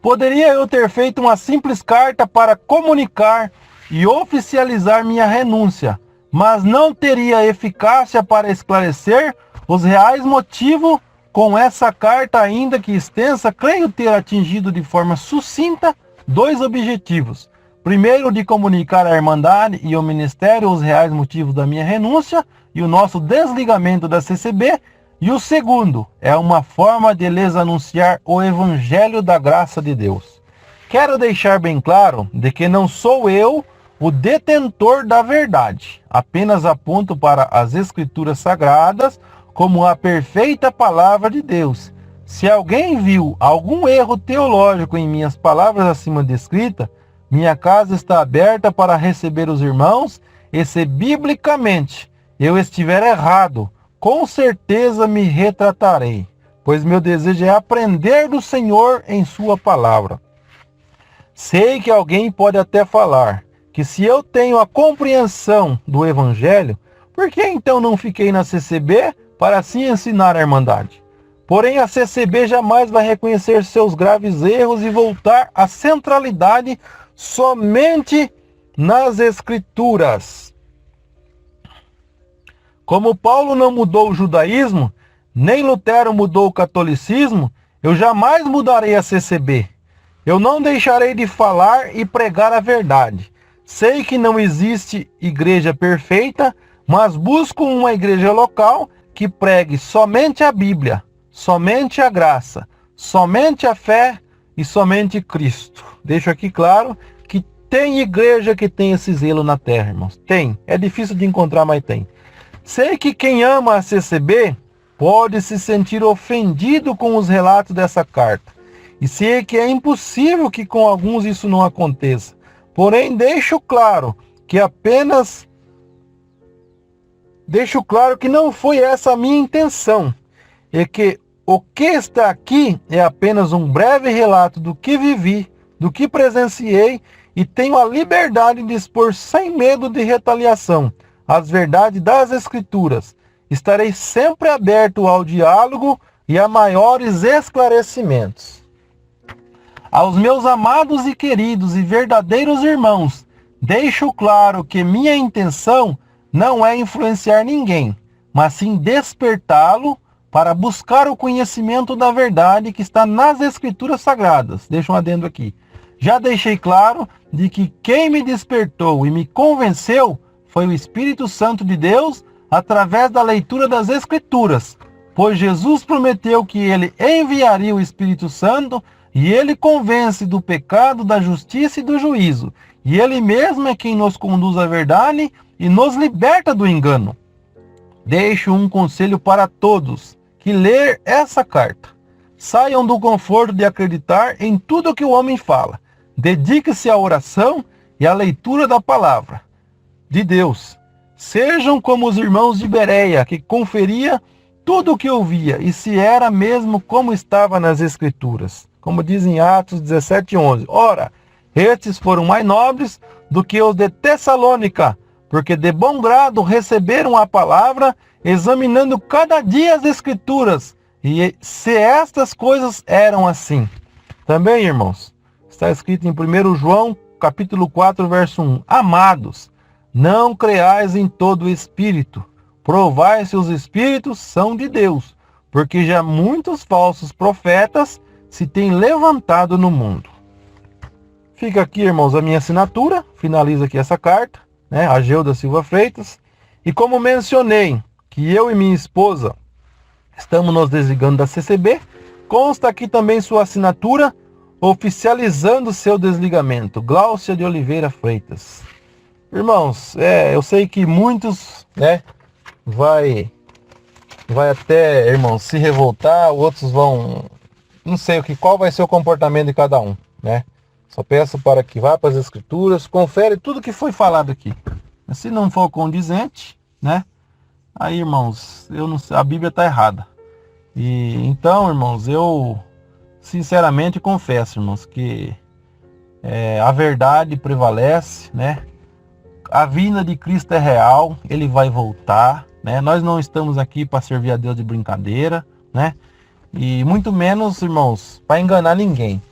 S3: Poderia eu ter feito uma simples carta para comunicar e oficializar minha renúncia, mas não teria eficácia para esclarecer os reais motivos. Com essa carta, ainda que extensa, creio ter atingido de forma sucinta 2 objetivos. Primeiro, de comunicar à Irmandade e ao Ministério os reais motivos da minha renúncia e o nosso desligamento da CCB. E o segundo, é uma forma de lhes anunciar o Evangelho da graça de Deus. Quero deixar bem claro de que não sou eu o detentor da verdade. Apenas aponto para as Escrituras Sagradas como a perfeita palavra de Deus. Se alguém viu algum erro teológico em minhas palavras acima descritas, minha casa está aberta para receber os irmãos, e se biblicamente eu estiver errado, com certeza me retratarei, pois meu desejo é aprender do Senhor em sua palavra. Sei que alguém pode até falar que se eu tenho a compreensão do Evangelho, por que então não fiquei na CCB para assim ensinar a Irmandade? Porém, a CCB jamais vai reconhecer seus graves erros e voltar à centralidade somente nas Escrituras. Como Paulo não mudou o judaísmo, nem Lutero mudou o catolicismo, eu jamais mudarei a CCB. Eu não deixarei de falar e pregar a verdade. Sei que não existe igreja perfeita, mas busco uma igreja local que pregue somente a Bíblia, somente a graça, somente a fé e somente Cristo. Deixo aqui claro que tem igreja que tem esse zelo na terra, irmãos. Tem. É difícil de encontrar, mas tem. Sei que quem ama a CCB pode se sentir ofendido com os relatos dessa carta. E sei que é impossível que com alguns isso não aconteça. Porém, deixo claro que não foi essa a minha intenção. E que o que está aqui é apenas um breve relato do que vivi, do que presenciei, e tenho a liberdade de expor sem medo de retaliação as verdades das Escrituras. Estarei sempre aberto ao diálogo e a maiores esclarecimentos. Aos meus amados e queridos e verdadeiros irmãos, deixo claro que minha intenção não é influenciar ninguém, mas sim despertá-lo para buscar o conhecimento da verdade que está nas Escrituras Sagradas. Deixa um adendo aqui. Já deixei claro de que quem me despertou e me convenceu foi o Espírito Santo de Deus através da leitura das Escrituras, pois Jesus prometeu que ele enviaria o Espírito Santo e ele convence do pecado, da justiça e do juízo. E ele mesmo é quem nos conduz à verdade e nos liberta do engano. Deixo um conselho para todos que ler essa carta. Saiam do conforto de acreditar em tudo que o homem fala. Dedique-se à oração e à leitura da palavra de Deus. Sejam como os irmãos de Bereia, que conferia tudo o que ouvia e se era mesmo como estava nas Escrituras. Como diz em Atos 17:11. Ora, estes foram mais nobres do que os de Tessalônica, porque de bom grado receberam a palavra, examinando cada dia as Escrituras, e se estas coisas eram assim. Também, irmãos, está escrito em 1 João, capítulo 4, verso 1. Amados, não creais em todo espírito, provai se os espíritos são de Deus, porque já muitos falsos profetas se têm levantado no mundo. Fica aqui, irmãos, a minha assinatura, finaliza aqui essa carta, né, Ageu da Silva Freitas, e como mencionei que eu e minha esposa estamos nos desligando da CCB, consta aqui também sua assinatura, oficializando seu desligamento, Gláucia de Oliveira Freitas. Irmãos, eu sei que muitos, né, vai até, irmãos, se revoltar, outros vão, não sei qual vai ser o comportamento de cada um, né? Só peço para que vá para as escrituras, confere tudo que foi falado aqui. Mas se não for condizente, né? Aí, irmãos, eu não sei, a Bíblia está errada. E então, irmãos, eu sinceramente confesso, irmãos, que a verdade prevalece, né? A vinda de Cristo é real, ele vai voltar, né? Nós não estamos aqui para servir a Deus de brincadeira, né? E muito menos, irmãos, para enganar ninguém.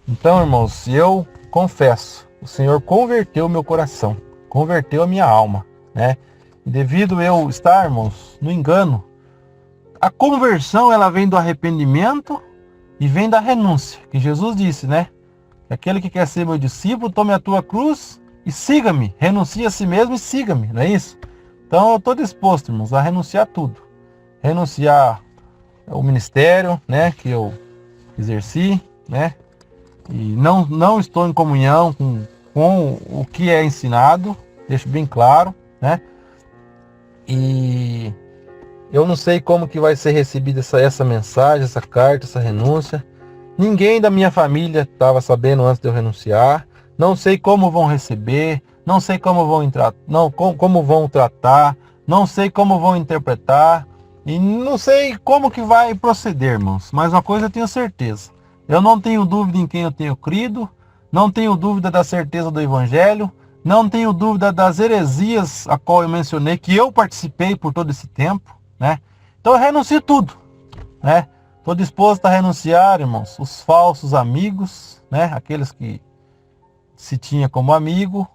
S3: Então, irmãos, eu confesso, o Senhor converteu meu coração, converteu a minha alma, né? E devido eu estar, irmãos, no engano, a conversão ela vem do arrependimento e vem da renúncia, que Jesus disse, né? Aquele que quer ser meu discípulo, tome a tua cruz e siga-me, renuncie a si mesmo e siga-me, não é isso? Então eu estou disposto, irmãos, a renunciar tudo. Renunciar ao ministério, né, que eu exerci, né? E não estou em comunhão com o que é ensinado, deixo bem claro, né? E eu não sei como que vai ser recebida essa mensagem, essa carta, essa renúncia. Ninguém da minha família estava sabendo antes de eu renunciar. Não sei como vão receber, não sei como vão entrar, como vão tratar, não sei como vão interpretar e não sei como que vai proceder, irmãos. Mas uma coisa eu tenho certeza. Eu não tenho dúvida em quem eu tenho crido, não tenho dúvida da certeza do Evangelho, não tenho dúvida das heresias a qual eu mencionei, que eu participei por todo esse tempo, né? Então eu renuncio tudo, né? Estou disposto a renunciar, irmãos, os falsos amigos, né? Aqueles que se tinha como amigo.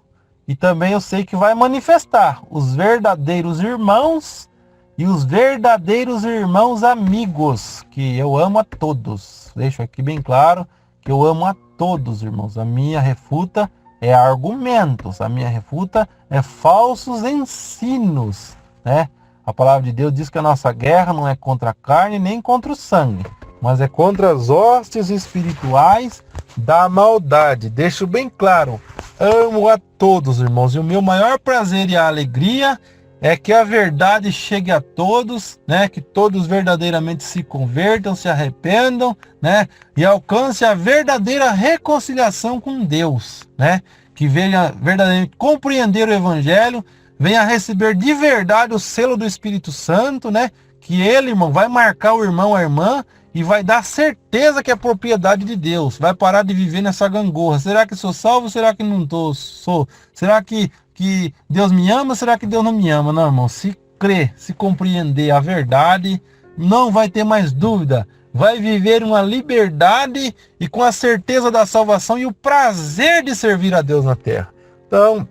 S3: E também eu sei que vai manifestar os verdadeiros irmãos e os verdadeiros irmãos amigos, que eu amo a todos. Deixo aqui bem claro que eu amo a todos, irmãos. A minha refuta é argumentos, a minha refuta é falsos ensinos, né? A palavra de Deus diz que a nossa guerra não é contra a carne nem contra o sangue, mas é contra as hostes espirituais da maldade. Deixo bem claro, amo a todos, irmãos, e o meu maior prazer e a alegria é que a verdade chegue a todos, né? Que todos verdadeiramente se convertam, se arrependam, né? E alcance a verdadeira reconciliação com Deus, né? Que venha verdadeiramente compreender o Evangelho, venha receber de verdade o selo do Espírito Santo, né? Que ele, irmão, vai marcar o irmão, a irmã, e vai dar certeza que é propriedade de Deus. Vai parar de viver nessa gangorra. Será que sou salvo? Será que não sou? Será que Deus me ama? Será que Deus não me ama? Não, irmão. Se crer, se compreender a verdade, não vai ter mais dúvida. Vai viver uma liberdade e com a certeza da salvação e o prazer de servir a Deus na terra. Então,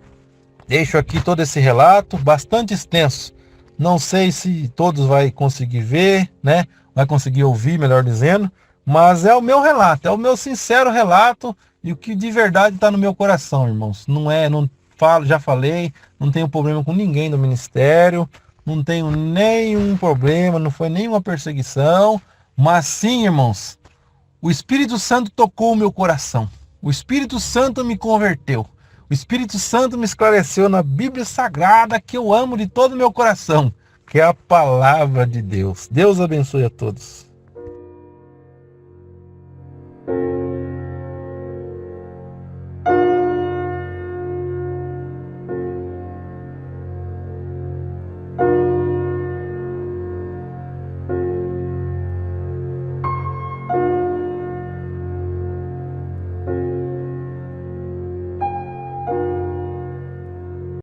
S3: deixo aqui todo esse relato, bastante extenso. Não sei se todos vai conseguir ver, né? Vai conseguir ouvir, melhor dizendo. Mas é o meu relato, é o meu sincero relato e o que de verdade está no meu coração, irmãos. Não falo, já falei, não tenho problema com ninguém do ministério, não tenho nenhum problema, não foi nenhuma perseguição. Mas sim, irmãos, o Espírito Santo tocou o meu coração. O Espírito Santo me converteu. O Espírito Santo me esclareceu na Bíblia Sagrada, que eu amo de todo o meu coração, que é a palavra de Deus. Deus abençoe a todos.